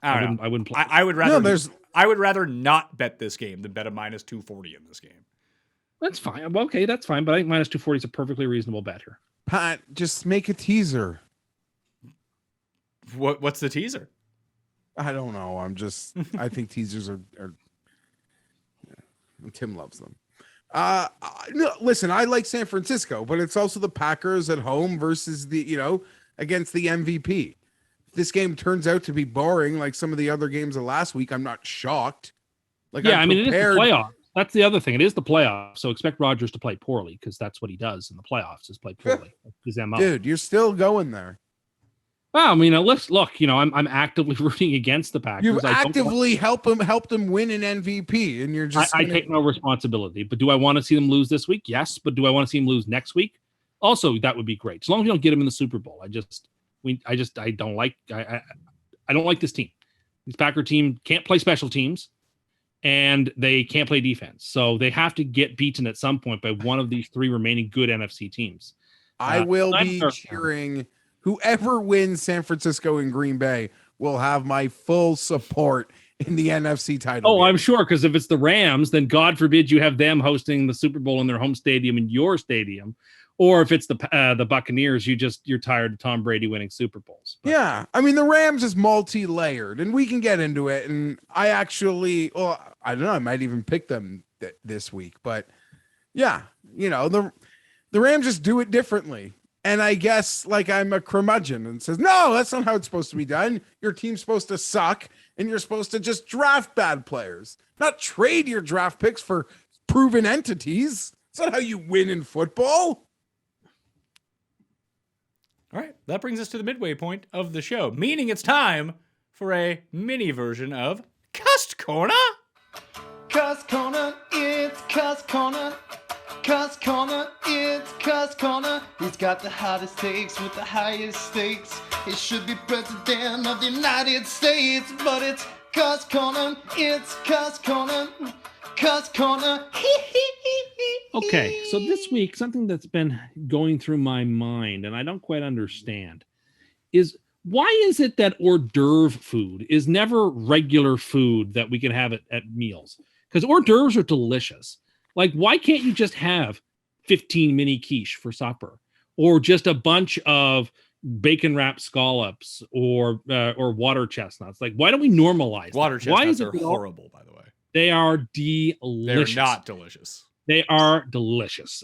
S5: I wouldn't play.
S3: I would rather not bet this game than bet a minus 240 in this game.
S5: That's fine. Well, okay, that's fine. But I think minus 240 is a perfectly reasonable bet here.
S4: Pat, just make a teaser.
S3: What's the teaser?
S4: I don't know. I think teasers are Tim loves them. No, listen, I like San Francisco, but it's also the Packers at home versus against the MVP. If this game turns out to be boring like some of the other games of last week, I'm not shocked.
S5: It is the playoffs. That's the other thing. It is the playoffs, so expect Rodgers to play poorly because that's what he does in the playoffs is play poorly. His MO.
S4: Dude, you're still going there.
S5: Well, I mean, let's look. I'm actively rooting against the Packers.
S4: You've actively helped them win an MVP, and you're just.
S5: I take no responsibility. But do I want to see them lose this week? Yes. But do I want to see them lose next week? Also, that would be great. As long as you don't get them in the Super Bowl. I don't like. I don't like this team. This Packer team can't play special teams, and they can't play defense. So they have to get beaten at some point by one of these three remaining good NFC teams.
S4: I will be cheering. Whoever wins San Francisco and Green Bay will have my full support in the NFC title.
S5: Oh,
S4: game.
S5: I'm sure, because if it's the Rams, then God forbid you have them hosting the Super Bowl in their home stadium in your stadium. Or if it's the Buccaneers, you're tired of Tom Brady winning Super Bowls. But.
S4: Yeah, I mean the Rams is multi-layered, and we can get into it. And I don't know, I might even pick them this week. But yeah, the Rams just do it differently. And I guess I'm a curmudgeon and says, no, that's not how it's supposed to be done. Your team's supposed to suck and you're supposed to just draft bad players, not trade your draft picks for proven entities. That's not how you win in football.
S3: All right. That brings us to the midway point of the show, meaning it's time for a mini version of Cust Corner.
S2: Cust Corner, it's Cust Corner. Cust Corner, it's Cust Corner. He's got the hottest takes with the highest stakes. He should be president of the United States, but it's Cust Corner, it's Cust Corner. Cust Corner.
S5: Okay, so this week, something that's been going through my mind, and I don't quite understand, is Why is it that hors d'oeuvre food is never regular food that we can have at meals? Because hors d'oeuvres are delicious. Like, why can't you just have 15 mini quiche for supper, or just a bunch of bacon wrapped scallops, or water chestnuts? Like, why don't we normalize
S3: Water
S5: that? Why
S3: chestnuts
S5: is
S3: are
S5: it
S3: horrible, by the way.
S5: They are
S3: They're
S5: delicious.
S3: not delicious.
S5: They are delicious.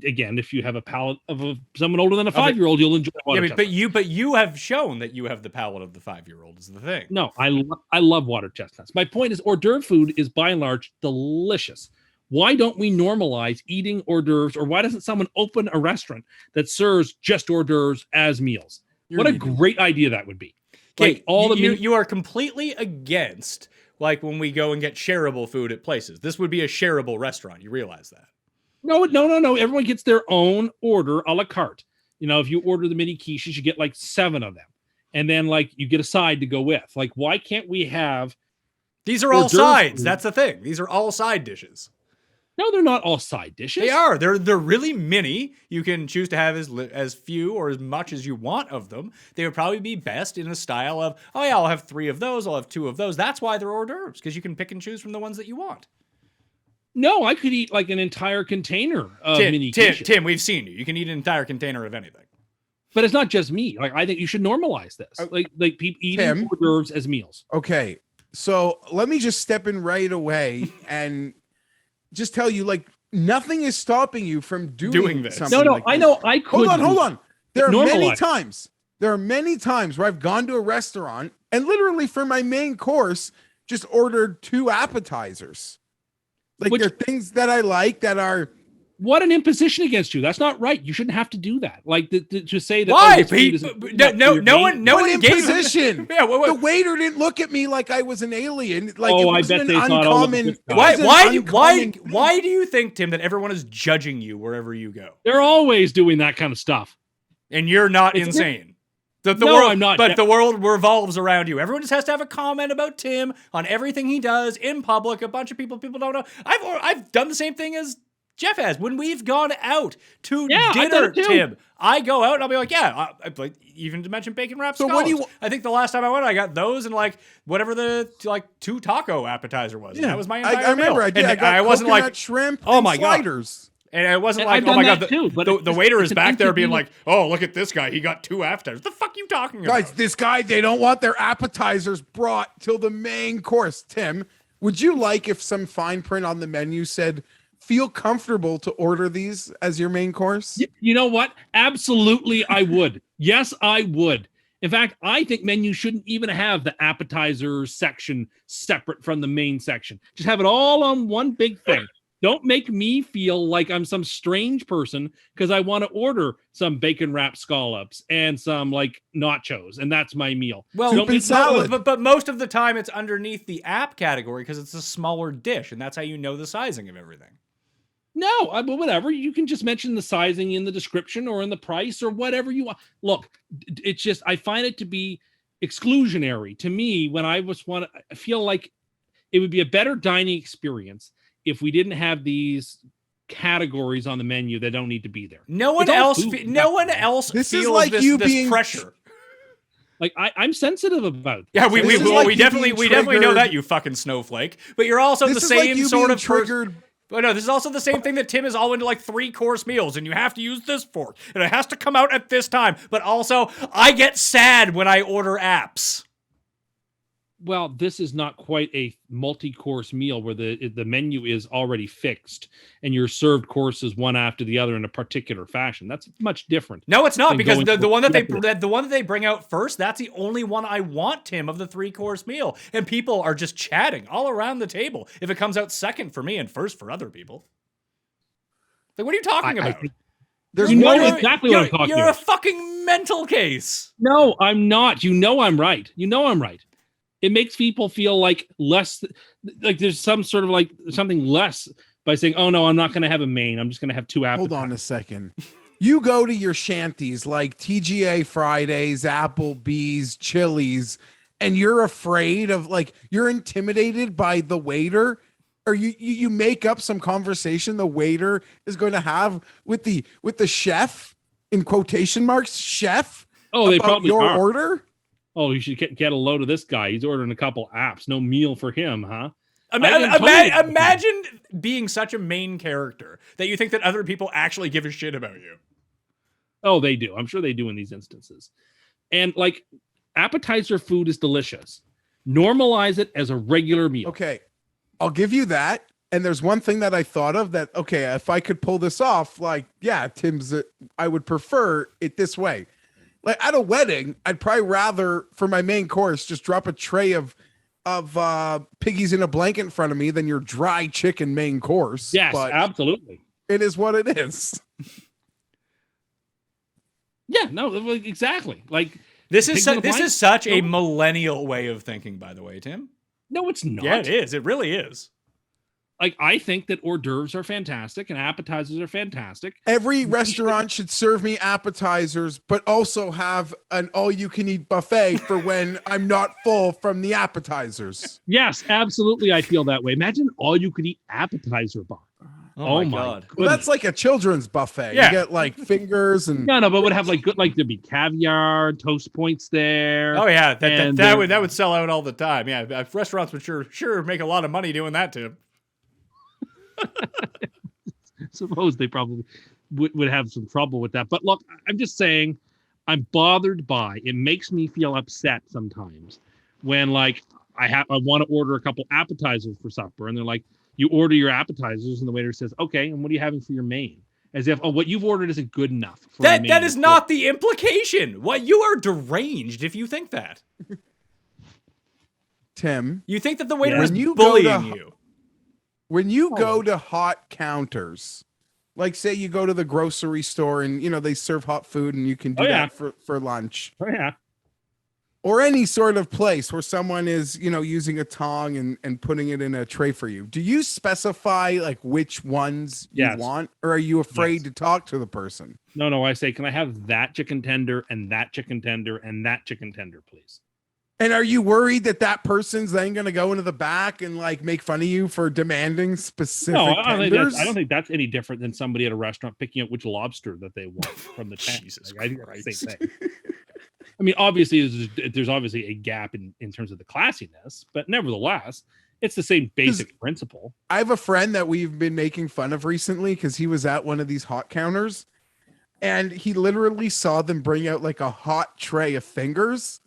S5: Again, if you have a palate of someone older than a 5-year-old, you'll enjoy water chestnuts.
S3: But you have shown that you have the palate of the 5-year-old is the thing.
S5: No, I love water chestnuts. My point is, hors d'oeuvre food is by and large delicious. Why don't we normalize eating hors d'oeuvres, or why doesn't someone open a restaurant that serves just hors d'oeuvres as meals? What a great idea that would be.
S3: Okay, like, you are completely against, like, when we go and get shareable food at places. This would be a shareable restaurant. You realize that?
S5: No. Everyone gets their own order a la carte. You know, if you order the mini quiches, you get like 7 of them. And then, like, you get a side to go with. Like, why can't we have...
S3: These are all sides. Food? That's the thing. These are all side dishes.
S5: No, they're not all side dishes.
S3: They are. They're really mini. You can choose to have as few or as much as you want of them. They would probably be best in a style of, oh yeah, I'll have 3 of those. I'll have 2 of those. That's why they're hors d'oeuvres, because you can pick and choose from the ones that you want.
S5: No, I could eat like an entire container of mini quiches.
S3: Tim, we've seen you. You can eat an entire container of anything.
S5: But it's not just me. Like, I think you should normalize this. Like people eating hors d'oeuvres as meals.
S4: Okay, so let me just step in right away and just tell you, like, nothing is stopping you from doing this.
S5: No,
S4: like
S5: I know. I could.
S4: Hold on. There are many times where I've gone to a restaurant and literally for my main course just ordered 2 appetizers. Like, they're things that I like that are...
S5: What an imposition against you. That's not right. You shouldn't have to do that. Like, to say that...
S3: Why? No one gave
S4: imposition.
S3: Yeah,
S4: the waiter didn't look at me like I was an alien. Like,
S5: I bet they
S4: uncommon...
S3: Why do you think, Tim, that everyone is judging you wherever you go?
S5: They're always doing that kind of stuff.
S3: And you're not insane.
S5: I'm not.
S3: But the world revolves around you. Everyone just has to have a comment about Tim on everything he does in public. A bunch of people don't know. I've done the same thing as Geoff has. When we've gone out to dinner, Tim, I go out and I'll be like, like, even to mention bacon wrapped scallops. I think the last time I went, I got those and like whatever the 2 taco appetizer was. Yeah. That was my entire meal.
S4: I remember I did. I wasn't like
S3: shrimp.
S4: Oh my sliders.
S3: God. And it wasn't like, oh my God, the waiter is back there being like, oh, look at this guy. He got 2 appetizers. What the fuck are you talking about?
S4: Guys, this guy, they don't want their appetizers brought till the main course. Tim, would you like if some fine print on the menu said, feel comfortable to order these as your main course?
S5: You know what? Absolutely, I would. Yes, I would. In fact, I think menus shouldn't even have the appetizer section separate from the main section. Just have it all on one big thing. Don't make me feel like I'm some strange person because I want to order some bacon wrapped scallops and some like nachos, and that's my meal.
S3: Well, but most of the time it's underneath the app category because it's a smaller dish, and that's how you know the sizing of everything.
S5: No, but whatever. You can just mention the sizing in the description or in the price or whatever you want. Look, it's just I find it to be exclusionary to me when I feel like it would be a better dining experience if we didn't have these categories on the menu that don't need to be there.
S3: No one else feels this pressure.
S5: Like I'm sensitive about it.
S3: Yeah, we definitely know that, you fucking snowflake. But you're also the same sort of triggered. But no, this is also the same thing that Tim is all into, like 3-course meals, and you have to use this fork, and it has to come out at this time. But also, I get sad when I order apps.
S5: Well, this is not quite a multi-course meal where the menu is already fixed and you're served courses one after the other in a particular fashion. That's much different.
S3: No, it's not, because the one that they bring out first, that's the only one I want, Tim, of the 3-course meal. And people are just chatting all around the table if it comes out second for me and first for other people. Like, what are you talking about?
S5: You know exactly what I'm talking about.
S3: You're a fucking mental case.
S5: No, I'm not. You know I'm right. It makes people feel like less, like there's some sort of like something less by saying, oh no, I'm not going to have a main. I'm just going to have 2 appetizers.
S4: Hold on a second. You go to your shanties like TGA Fridays, Applebee's, Chili's, and you're afraid of, like, you're intimidated by the waiter, or you make up some conversation the waiter is going to have with the chef, in quotation marks, chef.
S5: Oh, they
S4: about
S5: probably
S4: your
S5: are.
S4: order?
S5: Oh, you should get a load of this guy. He's ordering a couple apps. No meal for him, huh? Totally
S3: Imagine being such a main character that you think that other people actually give a shit about you.
S5: Oh, they do. I'm sure they do in these instances. And like, appetizer food is delicious. Normalize it as a regular meal.
S4: Okay, I'll give you that. And there's one thing that I thought of that, okay, if I could pull this off, like, yeah, I would prefer it this way. Like at a wedding, I'd probably rather for my main course just drop a tray of piggies in a blanket in front of me than your dry chicken main course.
S5: Yes,
S4: but
S5: absolutely.
S4: it is what it is.
S5: Yeah, no, exactly. Like
S3: this is such a millennial way of thinking, by the way, Tim.
S5: No, it's not.
S3: Yeah, it is. It really is.
S5: Like, I think that hors d'oeuvres are fantastic and appetizers are fantastic.
S4: Every restaurant should serve me appetizers, but also have an all-you-can-eat buffet for when I'm not full from the appetizers.
S5: Yes, absolutely. I feel that way. Imagine all you could eat appetizer bar.
S3: Oh my God.
S4: Well, that's like a children's buffet.
S3: Yeah.
S4: You get like fingers and
S5: No, but would have like good, like there'd be caviar, toast points there.
S3: Oh yeah, that would sell out all the time. Yeah, restaurants would sure make a lot of money doing that, Tim.
S5: Suppose they probably would have some trouble with that. But look, I'm just saying, I'm bothered by it. Makes me feel upset sometimes when like I want to order a couple appetizers for supper, and they're like, you order your appetizers, and the waiter says, okay, and what are you having for your main? As if, what you've ordered isn't good enough.
S3: That is not the implication. What, you are deranged if you think that.
S4: Tim,
S3: you think that the waiter is
S4: you
S3: bullying you.
S4: When you go to hot counters, like say you go to the grocery store and they serve hot food and you can do that for lunch.
S5: Oh yeah.
S4: Or any sort of place where someone is, using a tong and putting it in a tray for you. Do you specify like which ones you want, or are you afraid to talk to the person?
S5: No, I say, can I have that chicken tender and that chicken tender and that chicken tender, please?
S4: And are you worried that person's then going to go into the back and like make fun of you for demanding specific tenders?
S5: I don't think that's any different than somebody at a restaurant picking out which lobster that they want from the tent.
S3: Jesus
S5: I do the
S3: Christ.
S5: same thing. I mean, obviously, there's obviously a gap in terms of the classiness, but nevertheless, it's the same basic principle.
S4: I have a friend that we've been making fun of recently because he was at one of these hot counters, and he literally saw them bring out like a hot tray of fingers.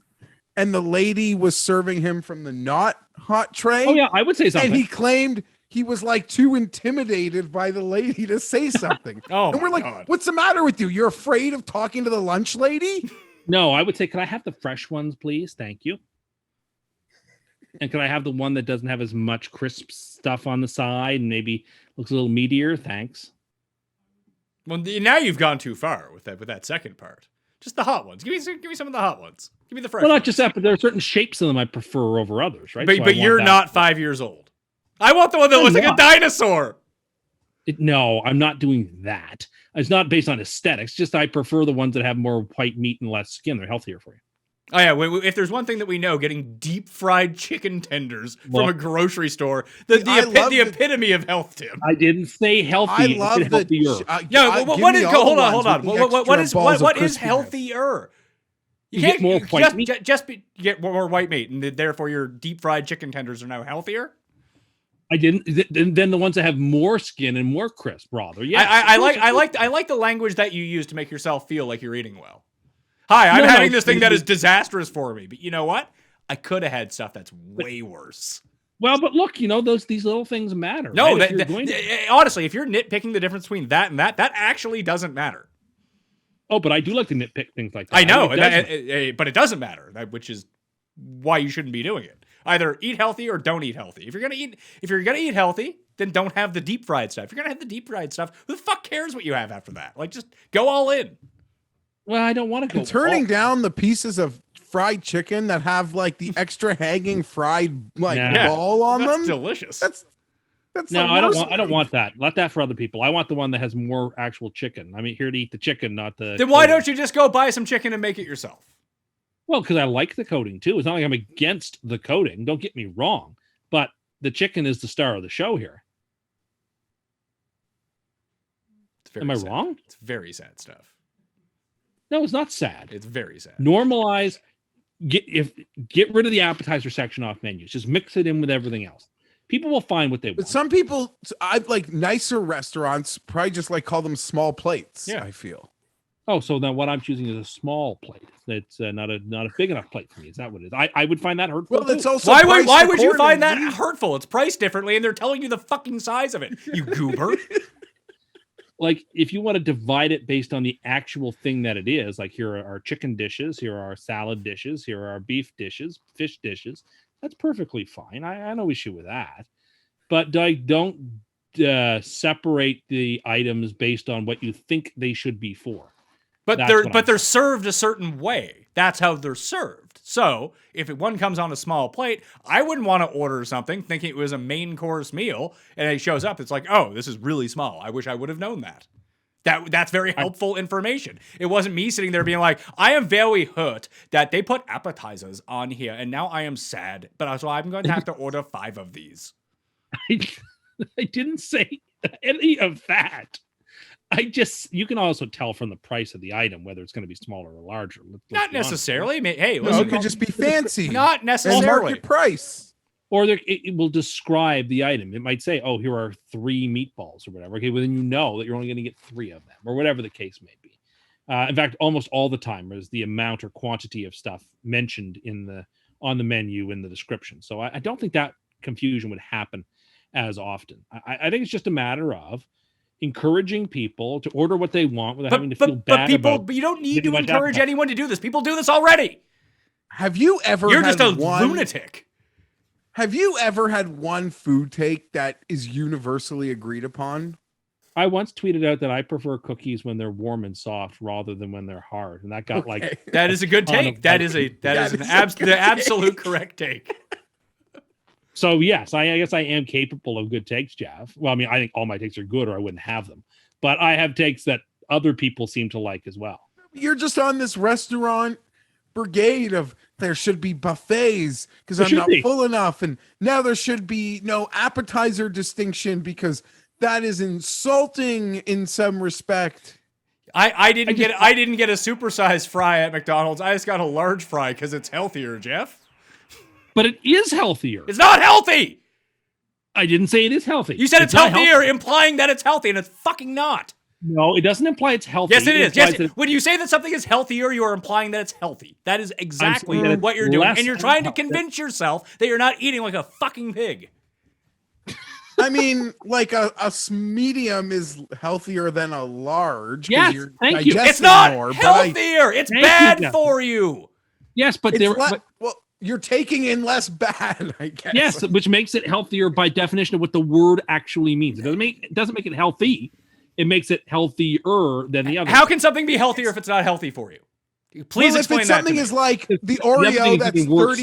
S4: And the lady was serving him from the not hot tray.
S5: Oh, yeah, I would say something.
S4: And he claimed he was like too intimidated by the lady to say something. And we're like, God. What's the matter with you? You're afraid of talking to the lunch lady?
S5: No, I would say, can I have the fresh ones, please? Thank you. And can I have the one that doesn't have as much crisp stuff on the side and maybe looks a little meatier? Thanks.
S3: Well, now you've gone too far with that second part. Just the hot ones. Give me some of the hot ones. Give me the fresh.
S5: Well, not
S3: ones.
S5: just that, but there are certain shapes of them I prefer over others, right?
S3: But you're not 5 years old. I want the one that looks like a dinosaur.
S5: No, I'm not doing that. It's not based on aesthetics. Just I prefer the ones that have more white meat and less skin. They're healthier for you.
S3: Oh yeah, if there's one thing that we know, getting deep fried chicken tenders from a grocery store, the epitome of health, Tim.
S5: I didn't say healthy.
S4: I love healthier.
S3: Hold on. What is healthier?
S5: You get more white meat.
S3: You get more white meat, and therefore your deep fried chicken tenders are now healthier.
S5: I didn't. Then the ones that have more skin and more crisp, rather. Yeah,
S3: I like the language that you use to make yourself feel like you're eating well. Hi, I'm having this thing that is disastrous for me, but you know what? I could have had stuff that's way worse.
S5: Well, but look, these little things matter.
S3: No,
S5: right?
S3: Honestly, if you're nitpicking the difference between that and that actually doesn't matter.
S5: Oh, but I do like to nitpick things like that.
S3: I know, but it doesn't matter, which is why you shouldn't be doing it. Either eat healthy or don't eat healthy. If you're gonna eat healthy, then don't have the deep fried stuff. If you're gonna have the deep fried stuff, who the fuck cares what you have after that? Like, just go all in.
S5: Well, I don't want to go.
S4: Turning down the pieces of fried chicken that have like the extra hanging fried ball on them.
S3: That's delicious.
S4: That's
S5: no, I don't want that. Let that for other people. I want the one that has more actual chicken. I'm here to eat the chicken, not the.
S3: Then why don't you just go buy some chicken and make it yourself?
S5: Well, because I like the coating too. It's not like I'm against the coating. Don't get me wrong, but the chicken is the star of the show here. Am I wrong?
S3: It's very sad stuff.
S5: No, it's not sad.
S3: It's very sad.
S5: Normalize. Get rid of the appetizer section off menus. Just mix it in with everything else. People will find what they want.
S4: But some people, I like nicer restaurants, probably just like call them small plates.
S3: Yeah.
S4: I feel.
S5: Oh, so then what I'm choosing is a small plate. That's not a big enough plate for me. Is that what it is? I would find that hurtful.
S4: Well, it's
S5: too.
S4: also
S3: Why
S4: priced
S3: would you find that
S4: accordingly.
S3: hurtful? It's priced differently, and they're telling you the fucking size of it. You goober.
S5: Like if you want to divide it based on the actual thing that it is, like here are our chicken dishes, here are our salad dishes, here are our beef dishes, fish dishes. That's perfectly fine. I have no issue with that. But don't separate the items based on what you think they should be for.
S3: But
S5: That's
S3: they're served a certain way. That's how they're served. So if one comes on a small plate, I wouldn't want to order something thinking it was a main course meal, and it shows up. It's like, oh, this is really small. I wish I would have known that. That's very helpful information. It wasn't me sitting there being like, I am very hurt that they put appetizers on here, and now I am sad. But so I'm going to have to order 5 of these.
S5: I didn't say any of that. You can also tell from the price of the item whether it's going to be smaller or larger. Let's
S3: Not
S5: be honest.
S3: necessarily. Hey,
S4: No,
S3: listen,
S4: it could just be fancy.
S3: not
S4: and
S3: necessarily.
S4: market price.
S5: Or it will describe the item. It might say, oh, here are 3 meatballs or whatever. Okay, well, then you know that you're only going to get 3 of them or whatever the case may be. In fact, almost all the time is the amount or quantity of stuff mentioned on the menu in the description. So I don't think that confusion would happen as often. I think it's just a matter of encouraging people to order what they want without having to feel bad about.
S3: But you don't need
S5: getting
S3: to
S5: much
S3: encourage
S5: appetite.
S3: anyone to do this. People do this already.
S4: Have you ever
S3: You're
S4: had
S3: just a
S4: one,
S3: lunatic.
S4: Have you ever had one food take that is universally agreed upon?
S5: I once tweeted out that I prefer cookies when they're warm and soft rather than when they're hard, and that got like
S3: That is a good take. That is the absolute correct take.
S5: So yes, I guess I am capable of good takes, Geoff. Well, I mean, I think all my takes are good, or I wouldn't have them. But I have takes that other people seem to like as well.
S4: You're just on this restaurant brigade of there should be buffets because I'm not full enough, and now there should be no appetizer distinction because that is insulting in some respect.
S3: I didn't get a supersized fry at McDonald's. I just got a large fry because it's healthier, Geoff.
S5: But it is healthier.
S3: It's not healthy.
S5: I didn't say it is healthy.
S3: You said it's
S5: not
S3: healthier, implying that it's healthy, and it's fucking not.
S5: No, it doesn't imply it's healthy.
S3: Yes, it is.
S5: Implies
S3: Yes, when you say that something is healthier, you are implying that it's healthy. That is exactly
S5: saying that
S3: what you're
S5: it's
S3: doing,
S5: less
S3: and you're trying to
S5: unhealthy.
S3: convince yourself that you're not eating like a fucking pig.
S4: I mean, like a medium is healthier than a large. 'Cause
S5: Yes,
S4: you're
S5: thank you.
S3: It's
S4: digesting
S3: not
S4: more, but
S3: healthier. It's
S5: Thank you,
S3: bad
S5: Jeff.
S3: for you.
S5: Yes, but
S4: well, you're taking in less bad, I guess.
S5: yes, which makes it healthier by definition of what the word actually means. It doesn't make it healthy. It makes it healthier than the other.
S3: How can something be healthier if it's not healthy for you? Please
S4: Well,
S3: explain
S4: if it's
S3: that
S4: something
S3: to me.
S4: is like the
S5: the other thing
S4: Oreo
S5: is
S4: that's
S5: something worse.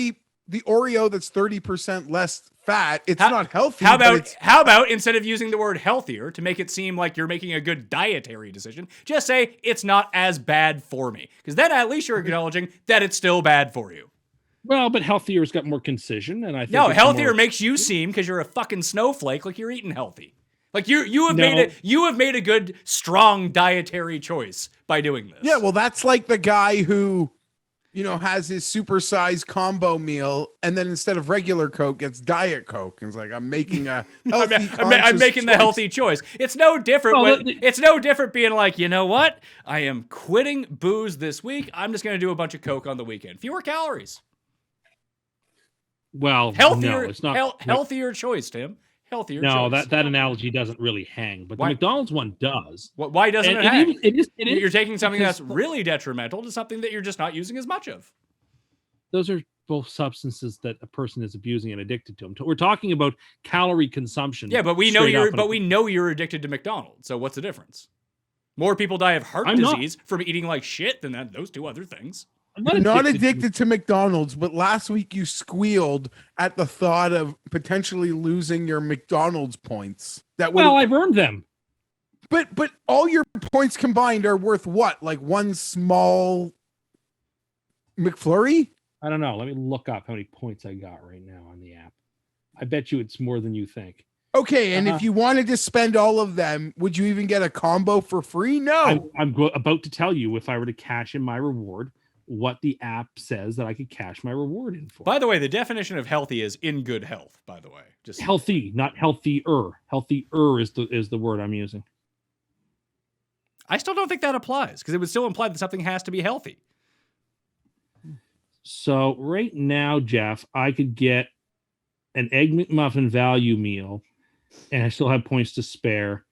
S4: 30% less fat, it's not healthy.
S3: How
S4: but
S3: about
S4: it's,
S3: how about instead of using the word healthier to make it seem like you're making a good dietary decision, just say it's not as bad for me? Because then at least you're acknowledging that it's still bad for you.
S5: Well, but healthier's got more concision, and I think
S3: No,
S5: it's
S3: healthier
S5: more-
S3: makes you seem, because you're a fucking snowflake, like you're eating healthy. Like you have
S5: No.
S3: made a good strong dietary choice by doing this.
S4: yeah, well, that's like the guy who, has his supersized combo meal, and then instead of regular Coke, gets Diet Coke. And it's like, I'm making a healthy,
S3: I'm making the
S4: choice.
S3: healthy choice. It's no different.
S5: Well,
S3: It's no different being like, you know what? I am quitting booze this week. I'm just going to do a bunch of Coke on the weekend. Fewer calories.
S5: Well,
S3: Healthier.
S5: no, it's not
S3: Healthier choice, Tim. Healthier.
S5: No,
S3: choice.
S5: that analogy doesn't really hang, but
S3: Why?
S5: the McDonald's one does.
S3: Why doesn't
S5: And
S3: it hang?
S5: it is.
S3: You're taking something
S5: because
S3: that's really detrimental to something that you're just not using as much of.
S5: those are both substances that a person is abusing and addicted to them. We're talking about calorie consumption.
S3: Yeah, but we know
S5: straight up.
S3: we know you're addicted to McDonald's. So what's the difference? More people die of heart
S5: I'm not.
S3: disease from eating like shit than those two other things.
S5: I'm
S4: You're not addicted to McDonald's, but last week you squealed at the thought of potentially losing your McDonald's points.
S5: Well, I've earned them.
S4: but all your points combined are worth what? Like one small McFlurry?
S5: I don't know. Let me look up how many points I got right now on the app. I bet you it's more than you think.
S4: Okay, and if you wanted to spend all of them, would you even get a combo for free? No.
S5: I'm about to tell you if I were to cash in my reward, what the app says that I could cash my reward in for.
S3: By the way, the definition of healthy is in good health, by the way. Just
S5: Healthy, not healthier. Healthier is the word I'm using.
S3: I still don't think that applies because it would still imply that something has to be healthy.
S5: So right now, Geoff, I could get an Egg McMuffin value meal, and I still have points to spare.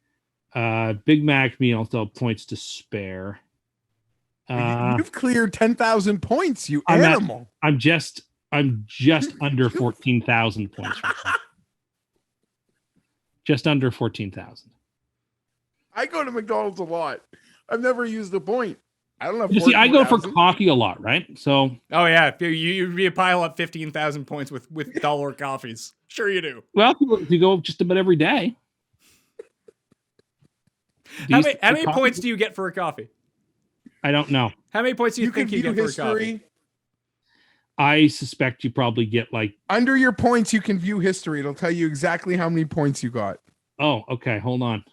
S5: Big Mac meal, still have points to spare.
S4: You've cleared 10,000 points, you animal.
S5: I'm just under 14,000 points right now. Just under 14,000.
S4: I go to McDonald's a lot. I've never used a point. I don't have.
S5: You see, I go for coffee a lot, right? So.
S3: Oh yeah, you pile up 15,000 points with dollar coffees. Sure you do.
S5: Well, you go just about every day.
S3: How many points do you get for a coffee?
S5: I don't know.
S3: How many points do you think you get for a coffee?
S5: I suspect you probably get like
S4: under your points. You can view history. It'll tell you exactly how many points you got.
S5: Oh, okay. Hold on.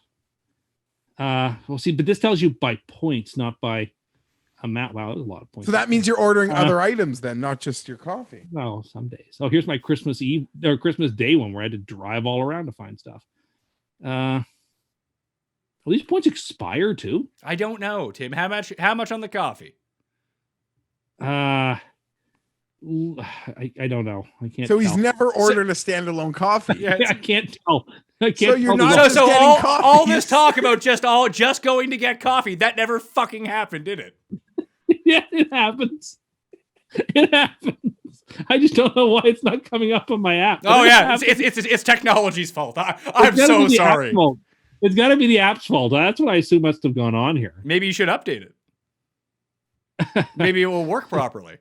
S5: We'll see, but this tells you by points, not by amount. Wow, there's a lot of points.
S4: So that means you're ordering other items then, not just your coffee.
S5: Well, some days. Oh, here's my Christmas Eve or Christmas Day one where I had to drive all around to find stuff. Will these points expire too?
S3: I don't know, Tim. How much on the coffee?
S5: I don't know. I can't.
S4: So he's never ordered a standalone coffee.
S3: Yeah,
S5: I can't tell.
S4: So you're not
S3: so
S4: getting
S3: all this talk about just going to get coffee, that never fucking happened, did it?
S5: Yeah, it happens. It happens. I just don't know why it's not coming up on my app.
S3: Oh yeah, it's technology's fault. I'm so sorry.
S5: It's got to be the app's fault. That's what I assume must have gone on here.
S3: Maybe you should update it. Maybe it will work properly.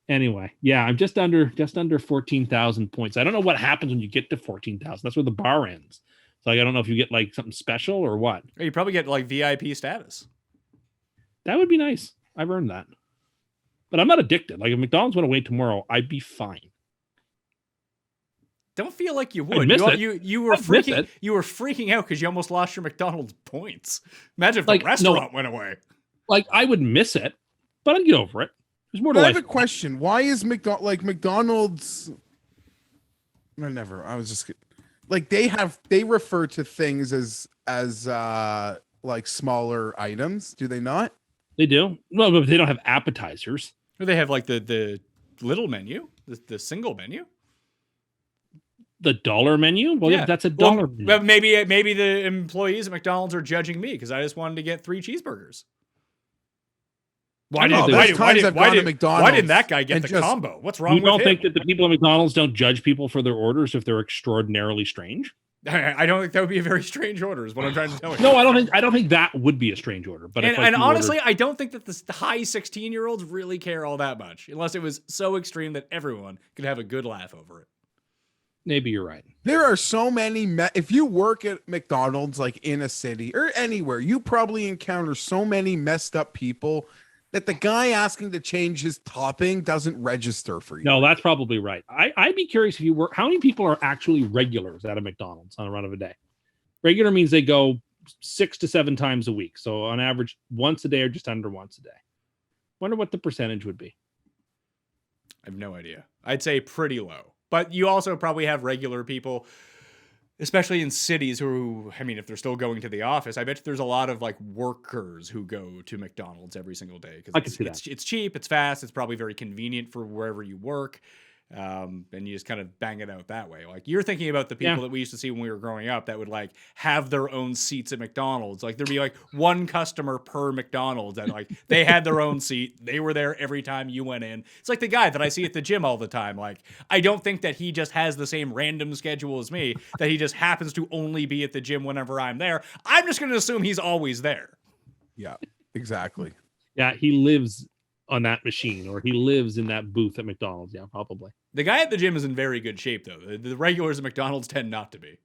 S5: Anyway, yeah, I'm just under 14,000 points. I don't know what happens when you get to 14,000. That's where the bar ends. So I don't know if you get like something special or what.
S3: You probably get like VIP status.
S5: That would be nice. I've earned that. But I'm not addicted. Like if McDonald's went away tomorrow, I'd be fine.
S3: Don't feel like you would. You were freaking out because you almost lost your McDonald's points. Imagine if the restaurant went away.
S5: Like I would miss it, but I'd get over it. There's more to life.
S4: I have a question. Why is McDonald's? No, never. I was just like they refer to things as like smaller items. Do they not?
S5: They do. Well, but they don't have appetizers.
S3: Or they have like the little menu, the single menu.
S5: The dollar menu? Well, yeah, that's a dollar menu.
S3: Well, maybe the employees at McDonald's are judging me because I just wanted to get 3 cheeseburgers. Why didn't that guy get the combo? What's wrong with him?
S5: You don't think that the people at McDonald's don't judge people for their orders if they're extraordinarily strange?
S3: I don't think that would be a very strange order, is what I'm trying to tell you.
S5: No, I don't think that would be a strange order. But
S3: honestly, I don't think that the high 16-year-olds really care all that much, unless it was so extreme that everyone could have a good laugh over it.
S5: Maybe you're right.
S4: There are so many. If you work at McDonald's, like in a city or anywhere, you probably encounter so many messed up people that the guy asking to change his topping doesn't register for you.
S5: No, that's probably right. I'd be curious if you were, how many people are actually regulars at a McDonald's on a run of a day? Regular means they go 6 to 7 times a week. So on average, once a day or just under once a day. Wonder what the percentage would be.
S3: I have no idea. I'd say pretty low. But you also probably have regular people, especially in cities who, I mean, if they're still going to the office, I bet there's a lot of like workers who go to McDonald's every single day because it's cheap, it's fast, it's probably very convenient for wherever you work. And you just kind of bang it out that way. Like you're thinking about the people that we used to see when we were growing up that would like have their own seats at McDonald's. Like there'd be like one customer per McDonald's and like they had their own seat. They were there every time you went in. It's like the guy that I see at the gym all the time. Like I don't think that he just has the same random schedule as me, that he just happens to only be at the gym whenever I'm there. I'm just going to assume he's always there.
S4: Yeah, exactly.
S5: Yeah, he lives on that machine, or he lives in that booth at McDonald's. Yeah, probably.
S3: The guy at the gym is in very good shape, though. The regulars at McDonald's tend not to be.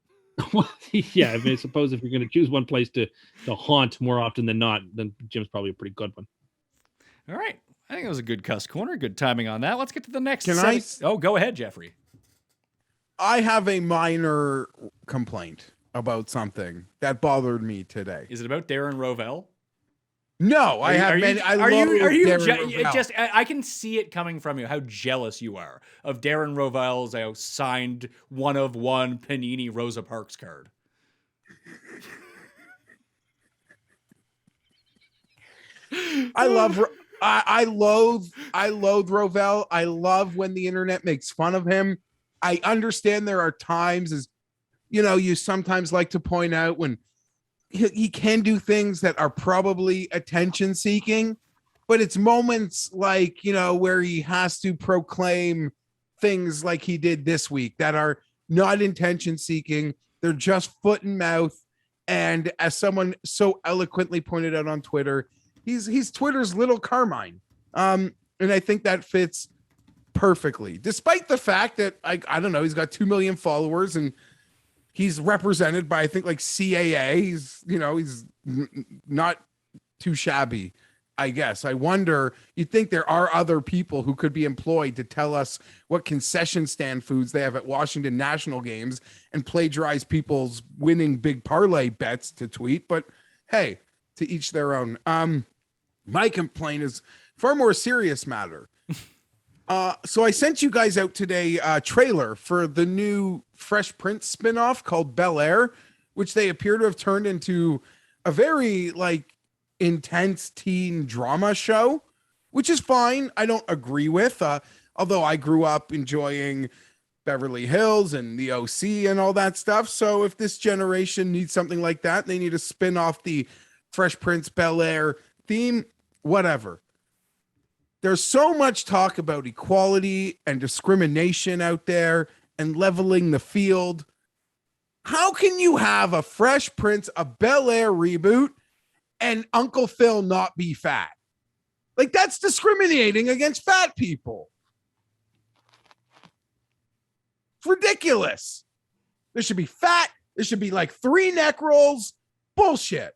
S5: Yeah, I suppose if you're going to choose one place to haunt more often than not, then the gym's probably a pretty good one.
S3: All right. I think it was a good Cust Corner. Good timing on that. Let's get to the next.
S4: Oh,
S3: go ahead, Jeffrey.
S4: I have a minor complaint about something that bothered me today.
S3: Is it about Darren Rovell?
S4: No, I have many. I love Darren Rovell.
S3: Just? I can see it coming from you. How jealous you are of Darren Rovell's signed 1/1 Panini Rosa Parks card.
S4: I loathe Rovell. I love when the internet makes fun of him. I understand there are times, as you know, you sometimes like to point out when he can do things that are probably attention seeking, but it's moments like, you know, where he has to proclaim things like he did this week that are not intention seeking. They're just foot and mouth. And as someone so eloquently pointed out on Twitter, he's Twitter's little Carmine. And I think that fits perfectly, despite the fact that I don't know, he's got 2 million followers and he's represented by, I think, like CAA. He's not too shabby, I guess. I wonder, you'd think there are other people who could be employed to tell us what concession stand foods they have at Washington National games and plagiarize people's winning big parlay bets to tweet. But hey, to each their own. My complaint is far more serious matter. So I sent you guys out today a trailer for the new Fresh Prince spinoff called Bel Air, which they appear to have turned into a very intense teen drama show, which is fine. I don't agree with, although I grew up enjoying Beverly Hills and the OC and all that stuff. So if this generation needs something like that, they need to spin off the Fresh Prince Bel Air theme, whatever. There's so much talk about equality and discrimination out there and leveling the field. How can you have a Fresh Prince, a Bel Air reboot, and Uncle Phil not be fat? Like, that's discriminating against fat people. It's ridiculous. There should be fat. There should be like 3 neck rolls. Bullshit.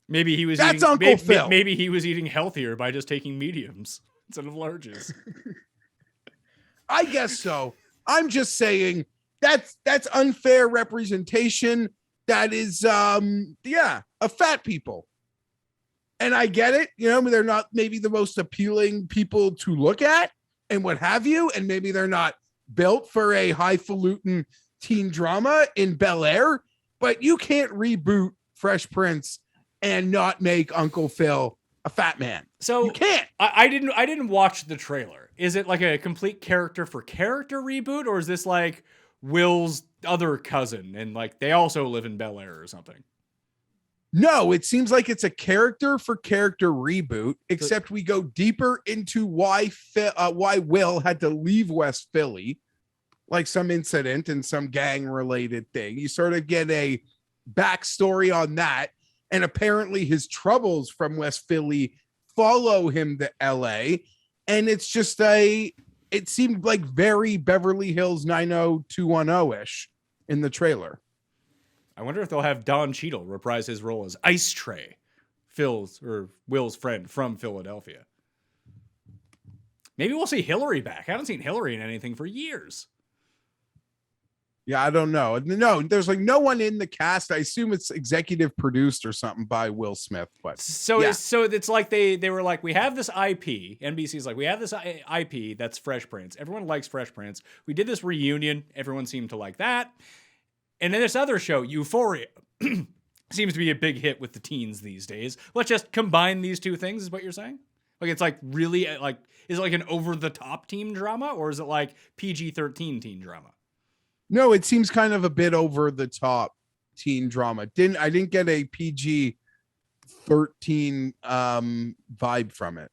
S3: Maybe he was
S4: That's
S3: eating,
S4: Uncle Phil.
S3: Maybe he was eating healthier by just taking mediums instead of larges.
S4: I guess so. I'm just saying that's unfair representation. That is of fat people. And I get it. You know, they're not maybe the most appealing people to look at and what have you. And maybe they're not built for a highfalutin teen drama in Bel Air, but you can't reboot Fresh Prince and not make Uncle Phil a fat man.
S3: So
S4: you can't.
S3: I didn't watch the trailer. Is it like a complete character for character reboot, or is this like Will's other cousin and like they also live in Bel Air or something?
S4: No, it seems like it's a character for character reboot, except we go deeper into why Will had to leave West Philly, like some incident and some gang related thing. You sort of get a backstory on that. And apparently his troubles from West Philly follow him to LA. And it's just it seemed like very Beverly Hills 90210-ish in the trailer.
S3: I wonder if they'll have Don Cheadle reprise his role as Ice Tray, Will's friend from Philadelphia. Maybe we'll see Hillary back. I haven't seen Hillary in anything for years.
S4: Yeah, I don't know. No, there's like no one in the cast. I assume it's executive produced or something by Will Smith. But
S3: so it's like they were like, we have this IP. NBC's like, we have this IP that's Fresh Prince. Everyone likes Fresh Prince. We did this reunion. Everyone seemed to like that. And then this other show, Euphoria, seems to be a big hit with the teens these days. Let's just combine these two things, is what you're saying? Like, it's like really like, is it like an over the top teen drama, or is it like PG-13 teen drama?
S4: No, it seems kind of a bit over the top teen drama. I didn't get a PG-13 vibe from it.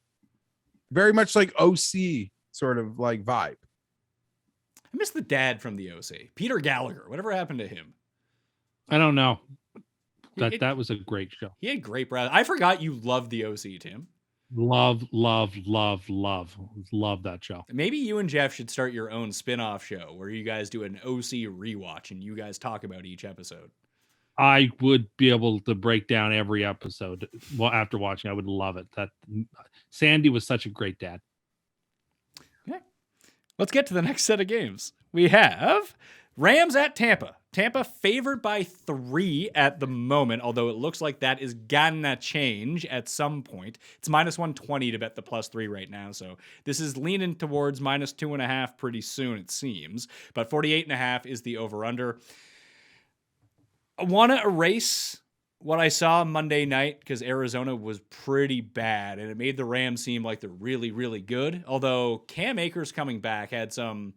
S4: Very much like OC sort of like vibe.
S3: I miss the dad from the OC, Peter Gallagher. Whatever happened to him?
S5: I don't know. That was a great show.
S3: He had great breath. I forgot you loved the OC, Tim.
S5: Love that show.
S3: Maybe you and Geoff should start your own spin-off show where you guys do an OC rewatch and you guys talk about each episode.
S5: I would be able to break down every episode. Well, after watching, I would love it. That Sandy was such a great dad.
S3: Okay. Let's get to the next set of games. We have Rams at Tampa. Tampa favored by 3 at the moment, although it looks like that is gonna change at some point. It's minus 120 to bet the +3 right now, so this is leaning towards minus 2.5 pretty soon, it seems. But 48.5 is the over-under. I want to erase what I saw Monday night because Arizona was pretty bad, and it made the Rams seem like they're really, really good. Although Cam Akers coming back had some...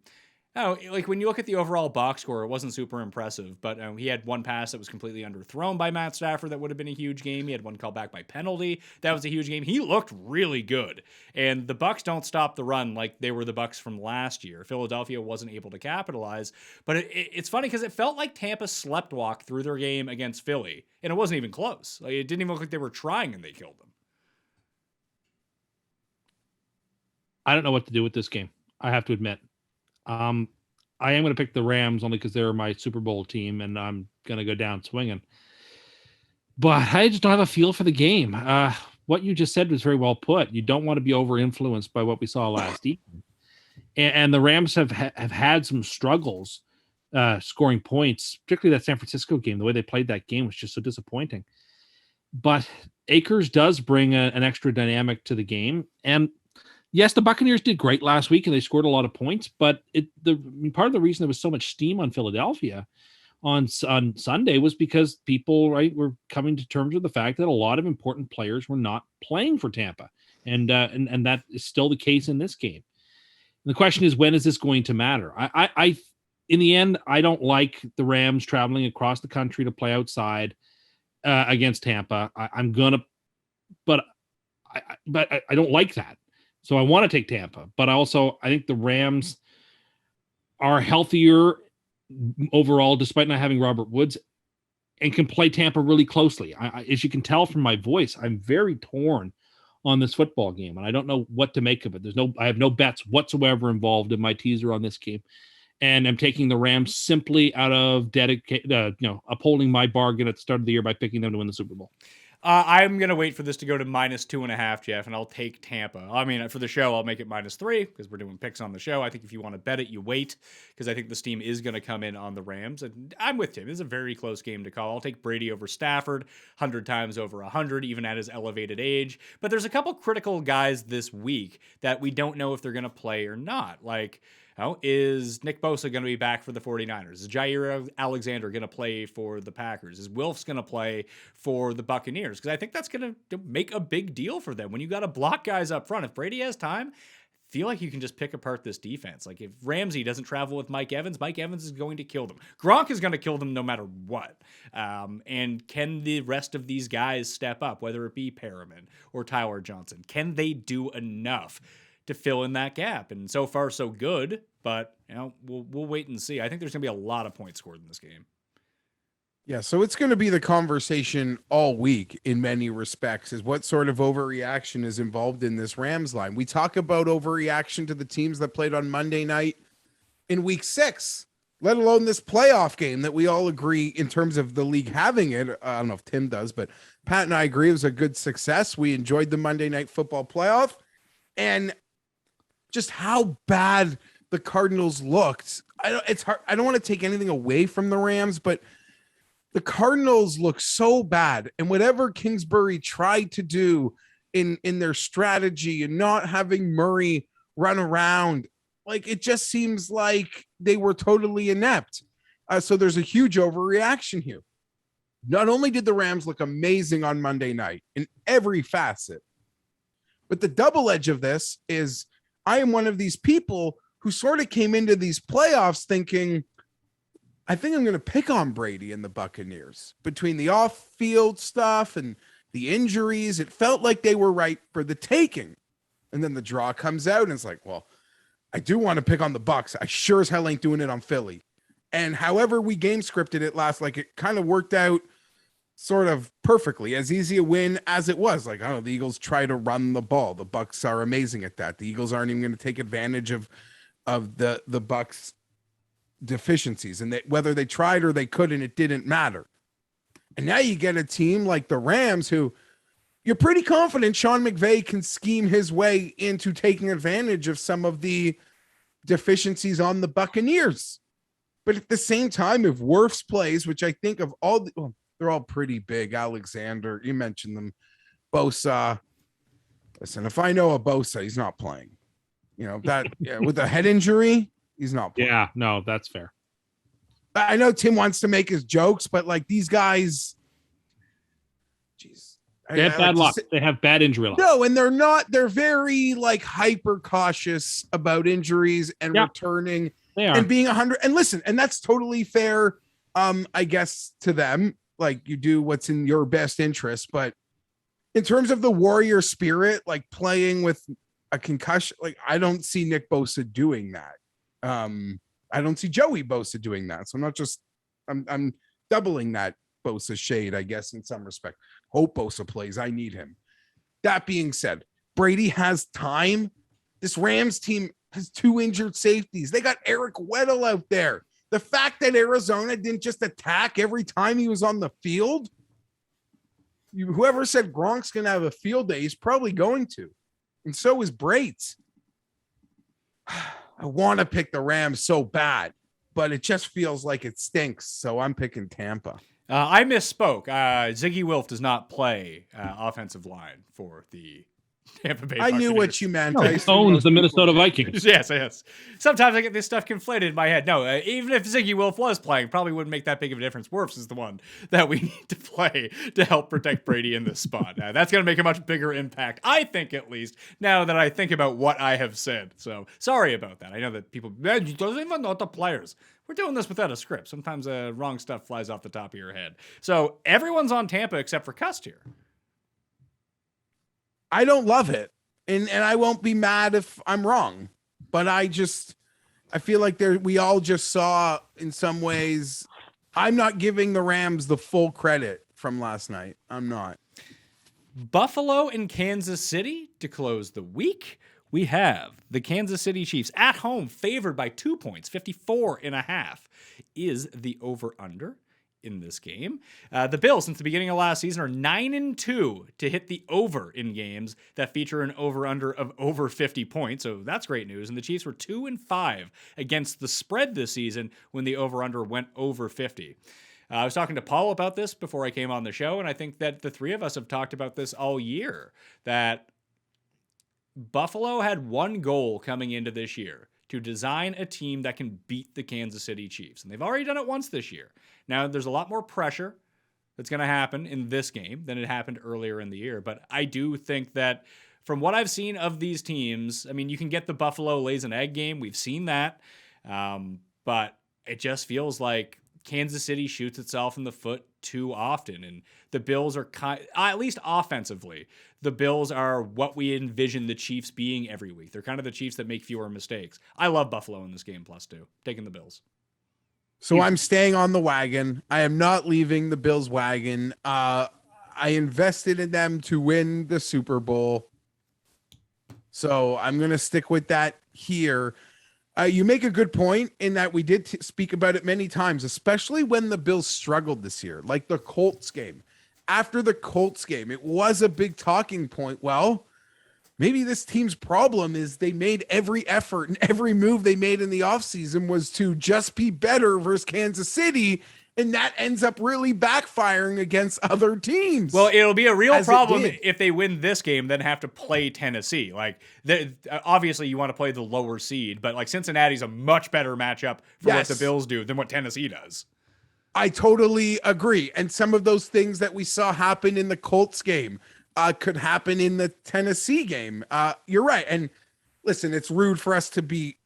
S3: Oh, like when you look at the overall box score, it wasn't super impressive, but he had one pass that was completely underthrown by Matt Stafford. That would have been a huge game. He had one called back by penalty. That was a huge game. He looked really good. And the Bucks don't stop the run like they were the Bucks from last year. Philadelphia wasn't able to capitalize, but it's funny because it felt like Tampa sleptwalked through their game against Philly, and it wasn't even close. Like, it didn't even look like they were trying, and they killed them.
S5: I don't know what to do with this game, I have to admit. I am going to pick the Rams only because they're my Super Bowl team, and I'm going to go down swinging. But I just don't have a feel for the game. What you just said was very well put. You don't want to be over-influenced by what we saw last evening. And the Rams have had some struggles scoring points, particularly that San Francisco game. The way they played that game was just so disappointing. But Akers does bring an extra dynamic to the game. And yes, the Buccaneers did great last week and they scored a lot of points, but part of the reason there was so much steam on Philadelphia on Sunday was because people were coming to terms with the fact that a lot of important players were not playing for Tampa, and that is still the case in this game. And the question is, when is this going to matter? I in the end, I don't like the Rams traveling across the country to play outside against Tampa. I don't like that. So I want to take Tampa, but I think the Rams are healthier overall, despite not having Robert Woods, and can play Tampa really closely. As you can tell from my voice, I'm very torn on this football game, and I don't know what to make of it. I have no bets whatsoever involved in my teaser on this game, and I'm taking the Rams simply out of upholding my bargain at the start of the year by picking them to win the Super Bowl.
S3: I'm going to wait for this to go to minus 2.5, Geoff, and I'll take Tampa. I mean, for the show, I'll make it -3 because we're doing picks on the show. I think if you want to bet it, you wait because I think this team is going to come in on the Rams. And I'm with Tim. This is a very close game to call. I'll take Brady over Stafford 100 times over 100, even at his elevated age. But there's a couple critical guys this week that we don't know if they're going to play or not. Like, is Nick Bosa going to be back for the 49ers? Is Jair Alexander going to play for the Packers? Is Wilfs going to play for the Buccaneers? Because I think that's going to make a big deal for them. When you got to block guys up front, if Brady has time, feel like you can just pick apart this defense. Like if Ramsey doesn't travel with Mike Evans is going to kill them. Gronk is going to kill them no matter what. And can the rest of these guys step up, whether it be Perriman or Tyler Johnson? Can they do enough to fill in that gap? And so far, so good, but we'll wait and see. I think there's going to be a lot of points scored in this game.
S4: Yeah, so it's going to be the conversation all week in many respects, is what sort of overreaction is involved in this Rams line. We talk about overreaction to the teams that played on Monday night in week 6, let alone this playoff game that we all agree in terms of the league having it. I don't know if Tim does, but Pat and I agree it was a good success. We enjoyed the Monday Night Football playoff, and just how bad the Cardinals looked. It's hard. I don't want to take anything away from the Rams, but the Cardinals look so bad. And whatever Kingsbury tried to do in their strategy and not having Murray run around, like it just seems like they were totally inept. So there's a huge overreaction here. Not only did the Rams look amazing on Monday night in every facet, but the double edge of this is I am one of these people who sort of came into these playoffs thinking, I think I'm going to pick on Brady and the Buccaneers. Between the off-field stuff and the injuries, it felt like they were right for the taking. And then the draw comes out and it's like, well, I do want to pick on the Bucs. I sure as hell ain't doing it on Philly. And however we game scripted it last, like it kind of worked out sort of perfectly, as easy a win as it was. Like, the Eagles try to run the ball. The Bucs are amazing at that. The Eagles aren't even going to take advantage of the Bucs deficiencies, and whether they tried or they couldn't, it didn't matter. And now you get a team like the Rams who you're pretty confident Sean McVay can scheme his way into taking advantage of some of the deficiencies on the Buccaneers. But at the same time, if Wirfs plays, which I think of all, they're all pretty big. Alexander, you mentioned them. Bosa. Listen, if I know a Bosa, he's not playing. That with a head injury, he's not playing.
S5: Yeah, no, that's fair.
S4: I know Tim wants to make his jokes, but like these guys, jeez.
S5: They have bad luck. They have bad injury luck.
S4: No, and they're very like hyper cautious about injuries and returning and being 100. And listen, and that's totally fair. I guess to them, like you do what's in your best interest. But in terms of the warrior spirit, like playing with a concussion, like I don't see Nick Bosa doing that. I don't see Joey Bosa doing that. So I'm doubling that Bosa shade, I guess, in some respect. Hope Bosa plays. I need him. That being said, Brady has time. This Rams team has 2 injured safeties. They got Eric Weddle out there. The fact that Arizona didn't just attack every time he was on the field, whoever said Gronk's going to have a field day, he's probably going to. And so is Brates. I want to pick the Rams so bad, but it just feels like it stinks. So I'm picking Tampa.
S3: I misspoke. Ziggy Wilf does not play offensive line for the Tampa Bay Buccaneers.
S4: I knew what you meant.
S5: He owns the Minnesota Vikings.
S3: Yes. Sometimes I get this stuff conflated in my head. No, even if Ziggy Wilf was playing, probably wouldn't make that big of a difference. Wirfs is the one that we need to play to help protect Brady in this spot. That's going to make a much bigger impact, I think, at least, now that I think about what I have said. So sorry about that. I know that people doesn't even know the players. We're doing this without a script. Sometimes wrong stuff flies off the top of your head. So everyone's on Tampa except for Cust here.
S4: I don't love it. And I won't be mad if I'm wrong. But I feel like we all just saw in some ways, I'm not giving the Rams the full credit from last night. I'm not.
S3: Buffalo and Kansas City to close the week. We have the Kansas City Chiefs at home favored by 2 points, 54.5 is the over-under in this game. The Bills, since the beginning of last season, are 9-2 to hit the over in games that feature an over-under of over 50 points. So that's great news. And the Chiefs were 2-5 against the spread this season when the over-under went over 50. I was talking to Paul about this before I came on the show, and I think that the three of us have talked about this all year, that Buffalo had one goal coming into this year: to design a team that can beat the Kansas City Chiefs. And they've already done it once this year. Now, there's a lot more pressure that's going to happen in this game than it happened earlier in the year. But I do think that from what I've seen of these teams, I mean, you can get the Buffalo lays an egg game. We've seen that. But it just feels like Kansas City shoots itself in the foot too often. And the Bills are, at least offensively, the Bills are what we envision the Chiefs being every week. They're kind of the Chiefs that make fewer mistakes. I love Buffalo in this game, +2. Taking the Bills.
S4: So I'm staying on the wagon. I am not leaving the Bills wagon. I invested in them to win the Super Bowl. So I'm going to stick with that here. You make a good point in that we did speak about it many times, especially when the Bills struggled this year, like the Colts game. After the Colts game, it was a big talking point. Well, maybe this team's problem is they made every effort, and every move they made in the offseason was to just be better versus Kansas City. And that ends up really backfiring against other teams.
S3: Well, it'll be a real problem if they win this game, then have to play Tennessee. Like, obviously, you want to play the lower seed, but like Cincinnati's a much better matchup for what the Bills do than what Tennessee does.
S4: I totally agree. And some of those things that we saw happen in the Colts game could happen in the Tennessee game. You're right. And listen, it's rude for us to be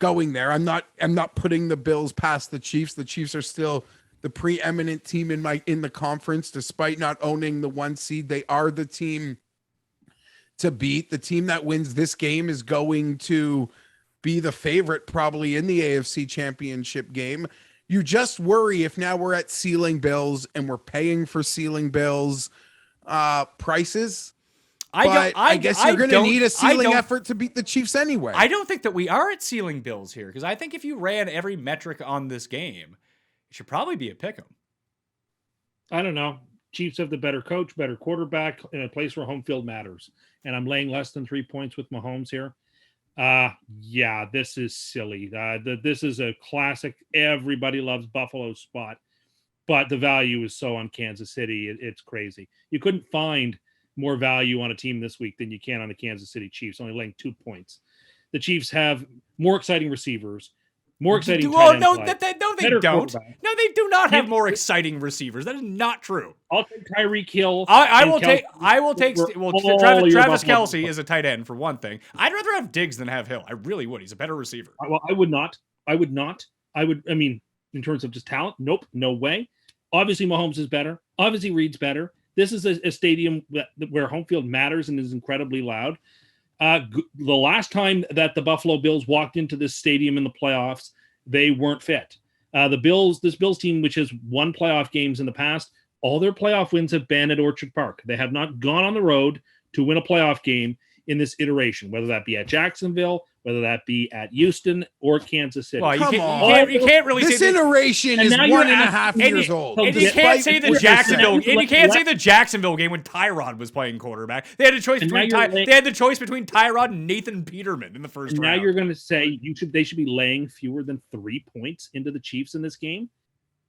S4: going there. I'm not putting the Bills past the Chiefs. The Chiefs are still the preeminent team in the conference, despite not owning the 1 seed. They are the team to beat. The team that wins this game is going to be the favorite probably in the AFC Championship game. You just worry if now we're at ceiling Bills and we're paying for ceiling Bills prices. I guess you're going to need a ceiling effort to beat the Chiefs anyway.
S3: I don't think that we are at ceiling Bills here, because I think if you ran every metric on this game, it should probably be a pick 'em.
S5: I don't know. Chiefs have the better coach, better quarterback in a place where home field matters. And I'm laying less than 3 points with Mahomes here. Yeah, this is silly. This is a classic. Everybody loves Buffalo spot, but the value is so on Kansas City. It's crazy. You couldn't find more value on a team this week than you can on the Kansas City Chiefs, only laying 2 points. The Chiefs have more exciting receivers, more exciting.
S3: Oh
S5: tight
S3: no,
S5: end
S3: they
S5: better
S3: don't.
S5: quarterback.
S3: No, they do not have more exciting receivers. That is not true.
S5: I'll take Tyreek Hill.
S3: I
S5: and
S3: will take.
S5: Kelsey
S3: I will take.
S5: over
S3: Well,
S5: all
S3: Travis,
S5: your
S3: Travis
S5: Buffalo
S3: Kelsey
S5: Bills.
S3: is a tight end for one thing. I'd rather have Diggs than have Hill. I really would. He's a better receiver.
S5: Well, I would not. I mean, in terms of just talent, nope, no way. Obviously, Mahomes is better. Obviously, Reed's better. This is a stadium where home field matters and is incredibly loud. The last time that the Buffalo Bills walked into this stadium in the playoffs, they weren't fit. This Bills team, which has won playoff games in the past, all their playoff wins have been at Orchard Park. They have not gone on the road to win a playoff game in this iteration, whether that be at Jacksonville, whether that be at Houston or Kansas City.
S3: Well, you
S4: Come
S3: can't really
S4: This
S3: say that.
S4: iteration
S5: And
S4: is
S5: now you're
S4: 1.5 years old.
S3: And you can't say the
S4: what you're
S3: Jacksonville.
S4: saying.
S3: And you can't say the Jacksonville game when Tyrod was playing quarterback. They had a choice
S5: And
S3: between
S5: now you're
S3: they had the choice between Tyrod and Nathan Peterman in the first
S5: And
S3: round.
S5: now you're going to say they should be laying fewer than 3 points into the Chiefs in this game.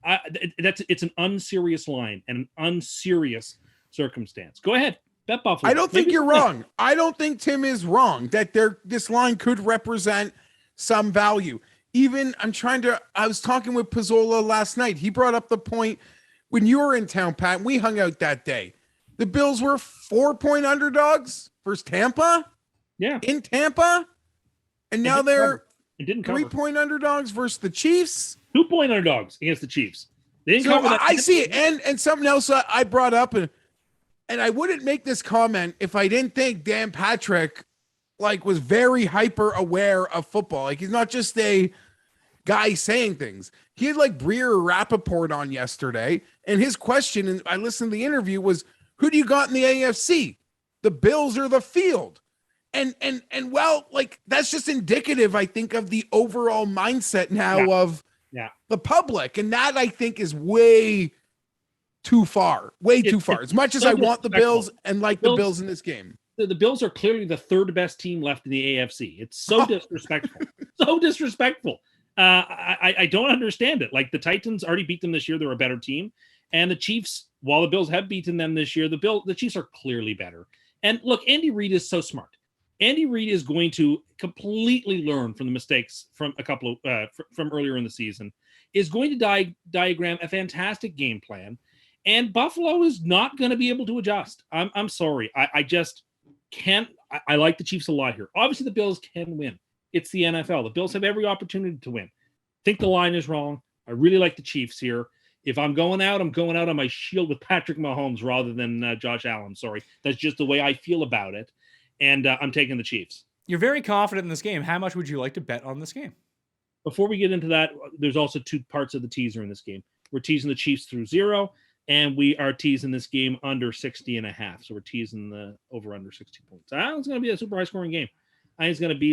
S5: It's an unserious line and an unserious circumstance. Go ahead, bet Buffalo.
S4: I don't think you're wrong. I don't think Tim is wrong that this line could represent some value. Even I was talking with Pizzola last night. He brought up the point when you were in town, Pat. We hung out that day. The Bills were 4-point underdogs versus Tampa.
S5: Yeah,
S4: in Tampa, and now they're
S5: it didn't cover.
S4: 3-point underdogs versus the Chiefs.
S5: 2-point underdogs against the Chiefs. They didn't
S4: So
S5: cover that.
S4: I see it, and something else I brought up, and I wouldn't make this comment if I didn't think Dan Patrick was very hyper aware of football. He's not just a guy saying things. He had Breer Rappaport on yesterday, and his question, and I listened to the interview, was, who do you got in the AFC? The Bills or the field? And well, that's just indicative, I think, of the overall mindset now of the public. And that, I think, is way too far. As much as I want the Bills and the Bills in this game.
S5: The Bills are clearly the third best team left in the AFC. It's so disrespectful. So disrespectful. I don't understand it. The Titans already beat them this year. They're a better team. And the Chiefs, while the Bills have beaten them this year, the Chiefs are clearly better. And look, Andy Reid is so smart. Andy Reid is going to completely learn from the mistakes from a couple of from earlier in the season, is going to diagram a fantastic game plan, and Buffalo is not going to be able to adjust. I'm sorry. I just can't. I like the Chiefs a lot here. Obviously, the Bills can win. It's the NFL. The Bills have every opportunity to win. I think the line is wrong. I really like the Chiefs here. If I'm going out on my shield with Patrick Mahomes rather than Josh Allen. Sorry. That's just the way I feel about it. And I'm taking the Chiefs.
S3: You're very confident in this game. How much would you like to bet on this game?
S5: Before we get into that, there's also 2 parts of the teaser in this game. We're teasing the Chiefs through 0, and we are teasing this game under 60.5. So we're teasing the over under 60 points. I think it's going to be a super high scoring game. I think it's going to be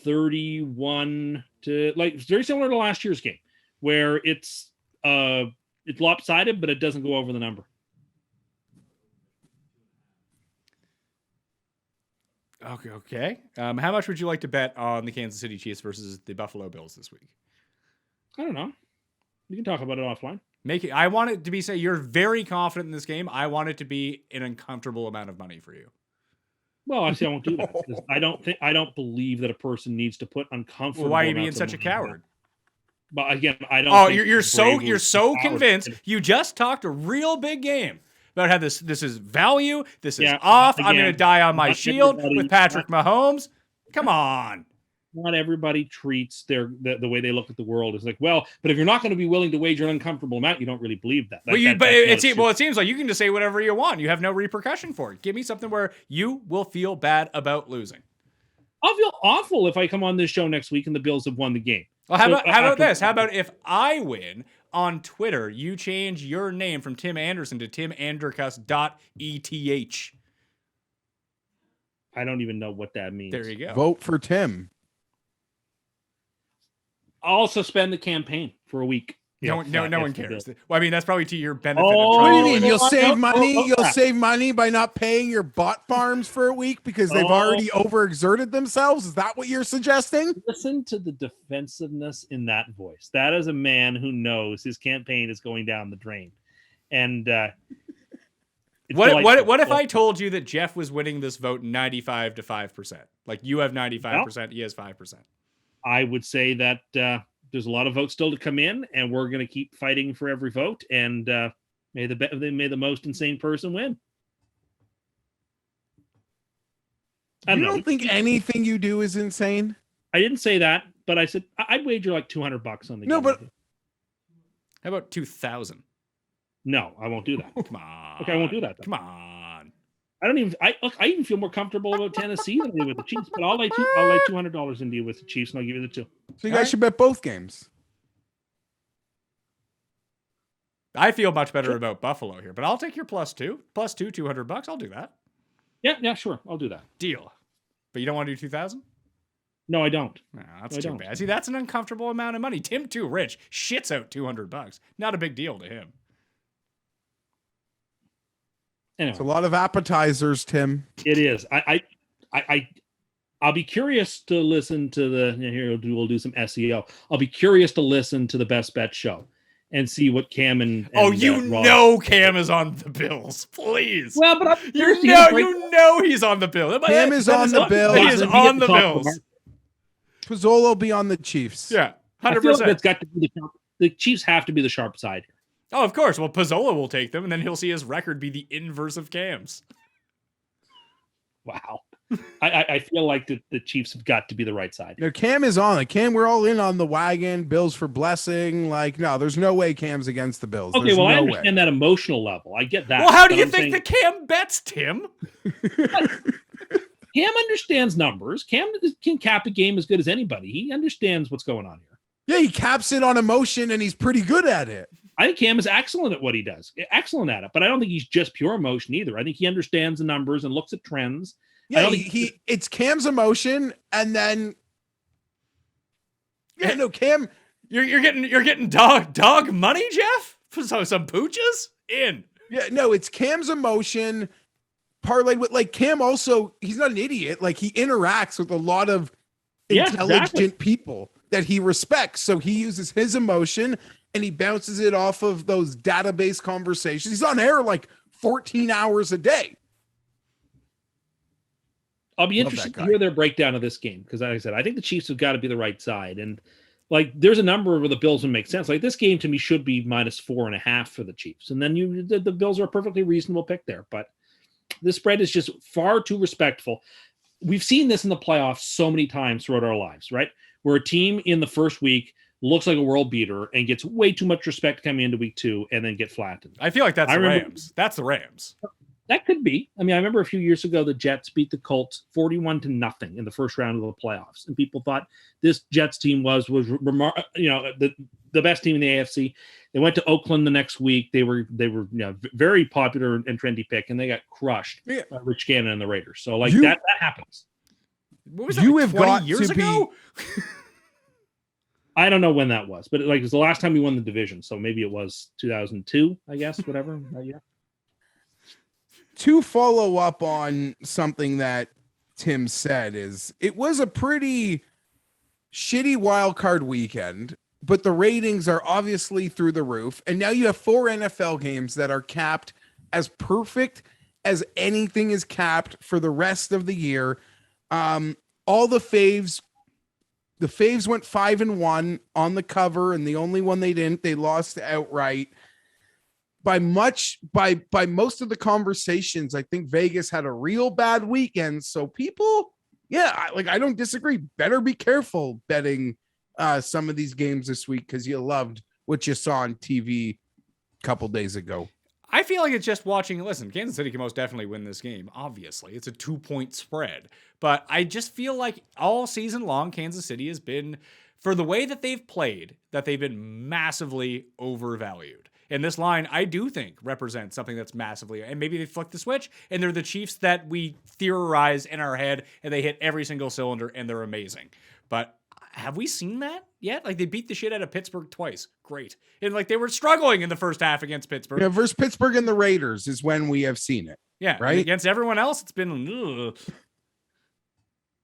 S5: 31 to very similar to last year's game, where it's lopsided, but it doesn't go over the number.
S3: Okay. How much would you like to bet on the Kansas City Chiefs versus the Buffalo Bills this week?
S5: I don't know. We can talk about it offline.
S3: I want it to be you're very confident in this game. I want it to be an uncomfortable amount of money for you.
S5: Well, actually, I won't do that. 'Cause I don't believe that a person needs to put uncomfortable.
S3: Well, why are you being
S5: amounts
S3: such a
S5: of money
S3: coward?
S5: But again, I don't.
S3: Oh,
S5: think
S3: you're so
S5: coward.
S3: convinced. You just talked a real big game about how this is value. This is
S5: Yeah,
S3: off. I'm
S5: again,
S3: going to die on my
S5: not
S3: shield
S5: everybody-
S3: with Patrick Mahomes. Come on.
S5: Not everybody treats the way they look at the world is well, but if you're not going to be willing to wager an uncomfortable amount, you don't really believe that.
S3: It seems like you can just say whatever you want. You have no repercussion for it. Give me something where you will feel bad about losing.
S5: I'll feel awful if I come on this show next week and the Bills have won the game.
S3: Well, how about this? How about if I win on Twitter, you change your name from Tim Anderson to timandercus.eth.
S5: I don't even know what that means.
S3: There you go.
S4: Vote for Tim.
S5: I'll suspend the campaign for a week.
S3: No one
S5: if
S3: cares.
S5: the-
S3: Well, I mean, that's probably to your benefit.
S5: Oh,
S3: of
S4: What do
S3: trying
S4: you
S3: to
S4: mean?
S3: win.
S4: You'll save money?
S5: oh,
S4: You'll
S5: yeah.
S4: save money by not paying your bot farms for a week because they've
S5: Oh.
S4: already overexerted themselves? Is that what you're suggesting?
S5: Listen to the defensiveness in that voice. That is a man who knows his campaign is going down the drain. And it's
S3: What
S5: delightful.
S3: if I told you that Geoff was winning this vote 95 to 5%? Like you have 95%, he has 5%.
S5: I would say that there's a lot of votes still to come in, and we're going to keep fighting for every vote. And may the most insane person win. I
S4: You
S5: don't know.
S4: don't think anything you do is insane?
S5: I didn't say that, but I said I'd wager like $200 on the
S4: No,
S5: game.
S4: but
S3: How about 2,000?
S5: No, I won't do that.
S3: Come on.
S5: Okay, I won't do that. Then.
S3: Come on.
S5: I don't even. I even feel more comfortable about Tennessee than I do with the Chiefs. But I'll lay $200 into you with the Chiefs, and I'll give you the 2.
S4: So you
S3: All
S4: guys
S3: right.
S4: should bet both games.
S3: I feel much better about Buffalo here, but I'll take your +2. +2, $200. I'll do that.
S5: Yeah, sure, I'll do that.
S3: Deal. But you don't want to do 2,000?
S5: No, I don't.
S3: No, that's
S5: I
S3: too
S5: don't.
S3: bad. See, that's an uncomfortable amount of money. Tim, too rich, shits out $200. Not a big deal to him.
S5: Anyway,
S4: It's a lot of appetizers, Tim.
S5: it is. I'll be curious to listen to we'll do some SEO. I'll be curious to listen to the Best Bet show and see what Cam and
S3: Ross.
S5: Ross-
S3: Cam is on the Bills. Please.
S5: Well, but
S3: you know he's on the Bills.
S4: Cam is on the Bills.
S3: He is on the Bills.
S4: Pozzolo will be on the Chiefs.
S3: Yeah,
S5: I feel
S3: 100%.
S5: like it's got to be the Chiefs have to be the sharp side.
S3: Oh, of course. Well, Pizzola will take them, and then he'll see his record be the inverse of Cam's.
S5: Wow. I feel like the Chiefs have got to be the right side.
S4: No, Cam is on. Like Cam, we're all in on the wagon. Bills for blessing. Like, no, there's no way Cam's against the Bills.
S5: Okay,
S4: There's
S5: well, I
S4: no
S5: understand that emotional level. I get that.
S3: Well, how do
S5: but
S3: you
S5: I'm
S3: think
S5: saying
S3: that Cam bets, Tim?
S5: Cam understands numbers? Cam can cap a game as good as anybody. He understands what's going on here.
S4: Yeah, he caps it on emotion, and he's pretty good at it.
S5: I think Cam is excellent at what he does. Excellent at it. But I don't think he's just pure emotion either. I think he understands the numbers and looks at trends.
S4: Yeah, it's Cam's emotion, and then Cam.
S3: You're getting dog money, Geoff? So some pooches in.
S4: Yeah, no, it's Cam's emotion parlayed with like Cam. Also, he's not an idiot. Like he interacts with a lot of intelligent people that he respects. So he uses his emotion and he bounces it off of those database conversations. He's on air like 14 hours a day.
S5: I'll be interested to hear their breakdown of this game because, like I said, I think the Chiefs have got to be the right side. And like, there's a number where the Bills would make sense. Like this game to me should be -4.5 for the Chiefs, and then the Bills are a perfectly reasonable pick there. But the spread is just far too respectful. We've seen this in the playoffs so many times throughout our lives, right? Where a team in the first week looks like a world beater and gets way too much respect coming into week 2 and then get flattened.
S3: I feel like that's the Rams. That's the Rams.
S5: That could be. I mean, I remember a few years ago, the Jets beat the Colts 41-0 in the first round of the playoffs. And people thought this Jets team was the best team in the AFC. They went to Oakland the next week. They were very popular and trendy pick, and they got crushed by Rich Gannon and the Raiders. So like that happens.
S3: What was that, like 20 years ago?
S5: I don't know when that was, but like it was the last time we won the division. So maybe it was 2002, I guess, whatever. Yeah.
S4: To follow up on something that Tim said is it was a pretty shitty wild card weekend, but the ratings are obviously through the roof. And now you have 4 NFL games that are capped as perfect as anything is capped for the rest of the year. All the faves went 5-1 on the cover, and the only one they lost outright. By most of the conversations, I think Vegas had a real bad weekend. So people, I don't disagree. Better be careful betting some of these games this week because you loved what you saw on TV a couple days ago.
S3: I feel like it's just watching. Listen, Kansas City can most definitely win this game. Obviously, it's a 2-point spread. But I just feel like all season long, Kansas City has been, for the way that they've played, that they've been massively overvalued. And this line, I do think, represents something that's massively, and maybe they flick the switch, and they're the Chiefs that we theorize in our head, and they hit every single cylinder, and they're amazing. But have we seen that yet? Like, they beat the shit out of Pittsburgh twice. Great. And like, they were struggling in the first half against Pittsburgh.
S4: Yeah, versus Pittsburgh and the Raiders is when we have seen it.
S3: Yeah.
S4: Right.
S3: And against everyone else, it's been, ugh.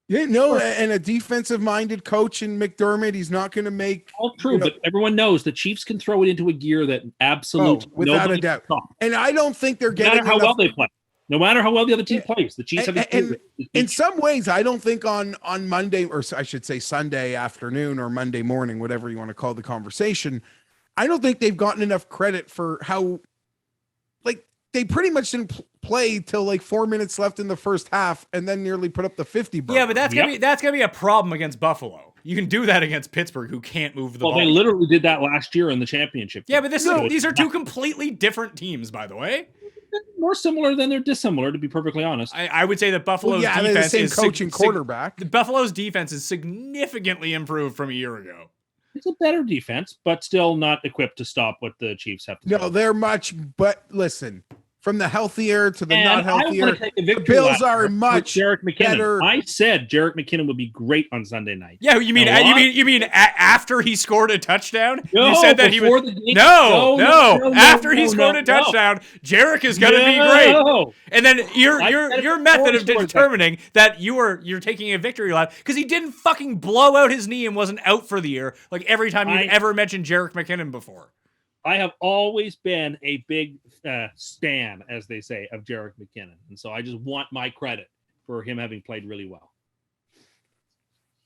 S4: Yeah, no, and a defensive-minded coach in McDermott, he's not going to make
S5: All true, but everyone knows the Chiefs can throw it into a gear that absolutely
S4: without
S5: nobody
S4: a doubt.
S5: can stop.
S4: And I don't think they're
S5: No
S4: getting
S5: matter how
S4: enough-
S5: well they play. No matter how well the other team plays, the Chiefs have a
S4: and in some ways, I don't think on Monday, or I should say Sunday afternoon or Monday morning, whatever you want to call the conversation, I don't think they've gotten enough credit for how, like, they pretty much didn't play till like 4 minutes left in the first half, and then nearly put up the 50 burger.
S3: Yeah, but that's gonna be a problem against Buffalo. You can do that against Pittsburgh, who can't move the ball.
S5: They literally did that last year in the championship.
S3: Yeah, but these are two completely different teams, by the way.
S5: More similar than they're dissimilar, to be perfectly honest.
S3: I would say that Buffalo's
S4: they're
S3: defense
S4: the same
S3: is
S4: coach and quarterback.
S3: The Buffalo's defense is significantly improved from a year ago.
S5: It's a better defense, but still not equipped to stop what the Chiefs have to do.
S4: No, they're much, but listen, from the healthier to the
S5: And
S4: not
S5: I
S4: healthier,
S5: want to take a
S4: the
S5: victory
S4: Bills
S5: lap
S4: are
S5: with
S4: much
S5: Jerick McKinnon.
S4: better.
S5: I said Jerick McKinnon would be great on Sunday night.
S3: Yeah, you mean
S5: You know what?
S3: you mean after he scored a touchdown?
S5: No,
S3: you said that he
S5: before
S3: would.
S5: the game.
S3: No. After he
S5: no,
S3: scored a touchdown, Jerick is going to be great.
S5: No.
S3: And then
S5: I said
S3: your
S5: it
S3: method
S5: before
S3: of
S5: he scored
S3: determining that you're taking a victory lap because he didn't fucking blow out his knee and wasn't out for the year like every time you've ever mentioned Jerick McKinnon before.
S5: I have always been a big stan, as they say, of Jerick McKinnon. And so I just want my credit for him having played really well.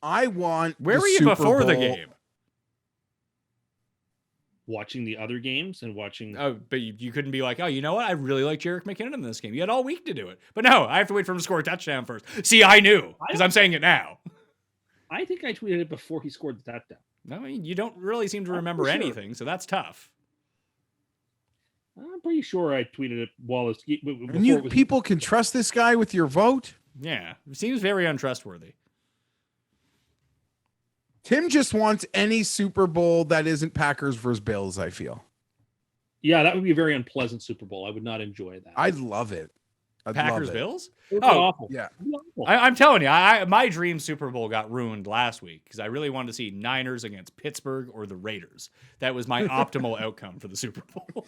S4: I want.
S3: Where
S4: the
S3: were you
S4: Super
S3: before the
S4: Bowl-
S3: game?
S5: Watching the other games and watching.
S3: Oh, but you couldn't be like, oh, you know what? I really like Jerick McKinnon in this game. You had all week to do it. But no, I have to wait for him to score a touchdown first. See, I knew because I'm saying it now.
S5: I think I tweeted it before he scored the touchdown.
S3: I mean, you don't really seem to remember
S5: sure.
S3: anything, so that's tough.
S5: I'm pretty sure I tweeted it while it's.
S4: And people can trust this guy with your vote.
S3: Yeah, it seems very untrustworthy.
S4: Tim just wants any Super Bowl that isn't Packers versus Bills, I feel.
S5: Yeah, that would be a very unpleasant Super Bowl. I would not enjoy that.
S4: I'd love it.
S3: Packers Bills?
S5: It would be
S3: Oh,
S5: awful.
S4: Yeah.
S5: It would be awful.
S3: I'm telling you, my dream Super Bowl got ruined last week because I really wanted to see Niners against Pittsburgh or the Raiders. That was my optimal outcome for the Super Bowl.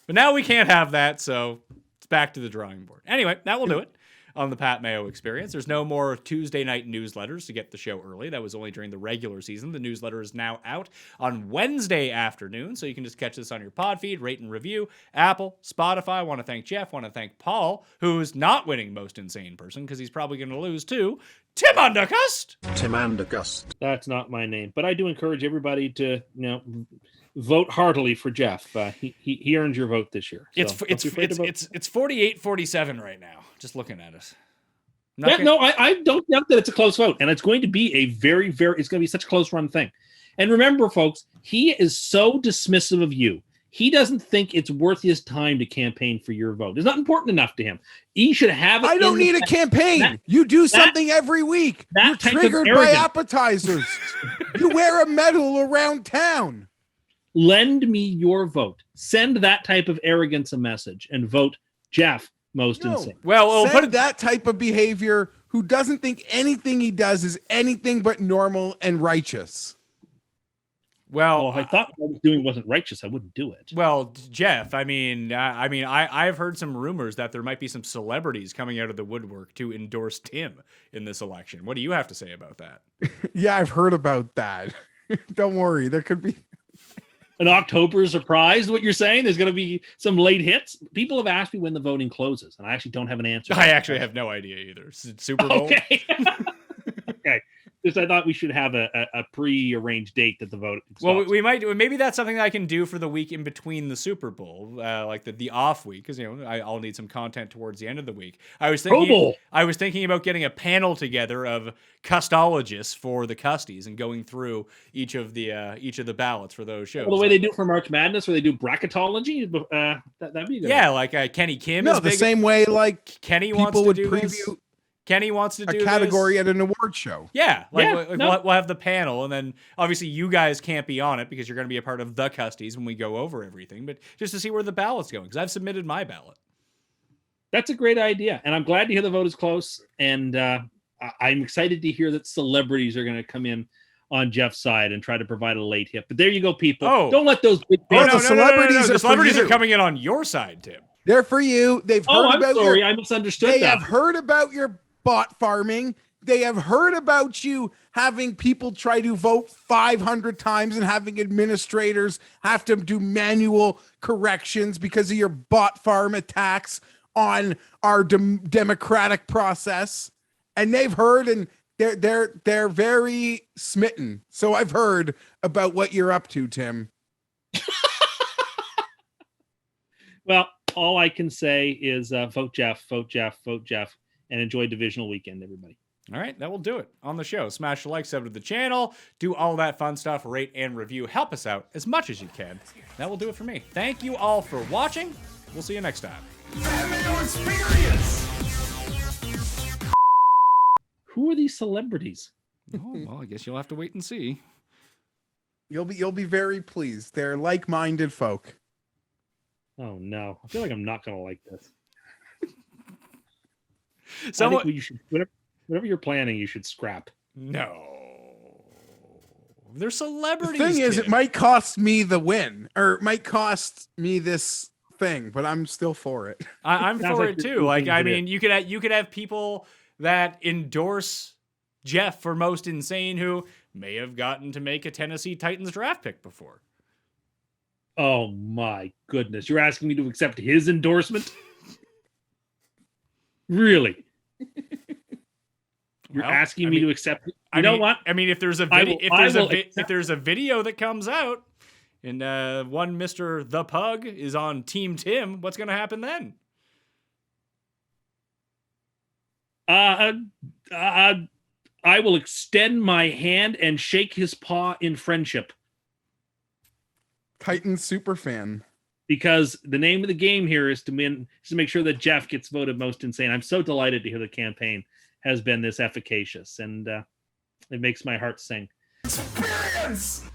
S3: But now we can't have that, so it's back to the drawing board. Anyway, that will do it on the Pat Mayo Experience. There's no more Tuesday night newsletters to get the show early. That was only during the regular season. The newsletter is now out on Wednesday afternoon, so you can just catch this on your pod feed, rate and review, Apple, Spotify. I want to thank Geoff. I want to thank Paul, who's not winning Most Insane Person because he's probably going to lose to Tim Undercust.
S1: Tim Andergust.
S5: That's not my name, but I do encourage everybody to vote heartily for Geoff. He earned your vote this year. So
S3: It's 48-47 right now. Just looking at it.
S5: I don't doubt that it's a close vote, and it's going to be a very, very. It's going to be such a close run thing. And remember, folks, he is so dismissive of you. He doesn't think it's worth his time to campaign for your vote. It's not important enough to him. He should have it.
S4: I don't need a campaign. You do something every week. You're
S5: type of
S4: triggered by
S5: arrogance.
S4: appetizers. You wear a medal around town.
S5: Lend me your vote. Send that type of arrogance a message and vote Geoff Most Insane.
S3: Well,
S4: Send
S3: put it
S4: that type of behavior who doesn't think anything he does is anything but normal and righteous.
S5: Well, if I thought what I was doing wasn't righteous, I wouldn't do it.
S3: Well, Geoff, I've heard some rumors that there might be some celebrities coming out of the woodwork to endorse Tim in this election. What do you have to say about that?
S4: Yeah, I've heard about that. Don't worry, there could be
S5: An October surprise, what you're saying? There's going to be some late hits? People have asked me when the voting closes, and I actually don't have an answer.
S3: I actually have no idea either. Super Bowl?
S5: Okay. Okay. Just I thought we should have a pre-arranged date that the vote stops.
S3: Well, we might. Maybe that's something that I can do for the week in between the Super Bowl, like the off week, because I'll need some content towards the end of the week. I was thinking about getting a panel together of custologists for the Custies and going through each of the ballots for those shows.
S5: Well, the way they do for March Madness, where they do bracketology, that'd be a good.
S3: Yeah, like Kenny Kim.
S4: no
S3: is
S4: the
S3: big.
S4: same way like
S3: Kenny
S4: people
S3: wants to
S4: would
S3: do
S4: preview
S3: this. Kenny wants to do
S4: a category
S3: this.
S4: at an award show.
S3: Yeah,
S5: no.
S3: we'll have the panel, and then obviously you guys can't be on it because you're going to be a part of the Custies when we go over everything. But just to see where the ballot's going, because I've submitted my ballot.
S5: That's a great idea, and I'm glad to hear the vote is close. And I'm excited to hear that celebrities are going to come in on Geoff's side and try to provide a late hit. But there you go, people.
S3: Oh.
S5: Don't let those big
S4: Oh,
S5: fans.
S4: the celebrities
S3: The celebrities
S4: are
S3: are
S4: for you.
S3: coming in on your side, Tim.
S4: They're for you. They've heard
S5: Oh, I'm
S4: about
S5: sorry.
S4: your
S5: I misunderstood
S4: They
S5: that.
S4: have heard about your bot farming. They have heard about you having people try to vote 500 times and having administrators have to do manual corrections because of your bot farm attacks on our democratic process. And they've heard, and they're very smitten. So I've heard about what you're up to, Tim.
S5: Well, all I can say is vote Geoff, vote Geoff, vote Geoff, and enjoy divisional weekend, everybody.
S3: All right, that will do it on the show. Smash the like, sub to the channel, do all that fun stuff, rate and review. Help us out as much as you can. That will do it for me. Thank you all for watching. We'll see you next time.
S5: Who are these celebrities?
S3: Oh, well, I guess you'll have to wait and see.
S4: You'll be very pleased. They're like-minded folk.
S5: Oh no, I feel like I'm not going to like this.
S3: So
S5: I think you should, whatever you're planning, you should scrap.
S3: No. They're
S4: The
S3: celebrities.
S4: thing is,
S3: Tim.
S4: it might cost me the win, or it might cost me this thing, but I'm still for it.
S3: I'm
S5: Sounds
S3: for
S5: like
S3: it
S5: you're
S3: too. Like,
S5: looking
S3: I
S5: to do.
S3: mean, you could have people that endorse Geoff for most insane who may have gotten to make a Tennessee Titans draft pick before.
S5: Oh my goodness. You're asking me to accept his endorsement? Really? You're
S3: Well,
S5: asking me to accept it?
S3: I
S5: know
S3: mean,
S5: what?
S3: I mean, if there's a
S5: I
S3: video,
S5: will- I will
S3: if
S5: accept-
S3: there's a video that comes out, and one Mr. The Pug is on Team Tim, what's going to happen then?
S5: I will extend my hand and shake his paw in friendship,
S4: Titan super fan.
S5: because the name of the game here is to make sure that Geoff gets voted most insane. I'm so delighted to hear the campaign has been this efficacious, and it makes my heart sing.
S1: Experience!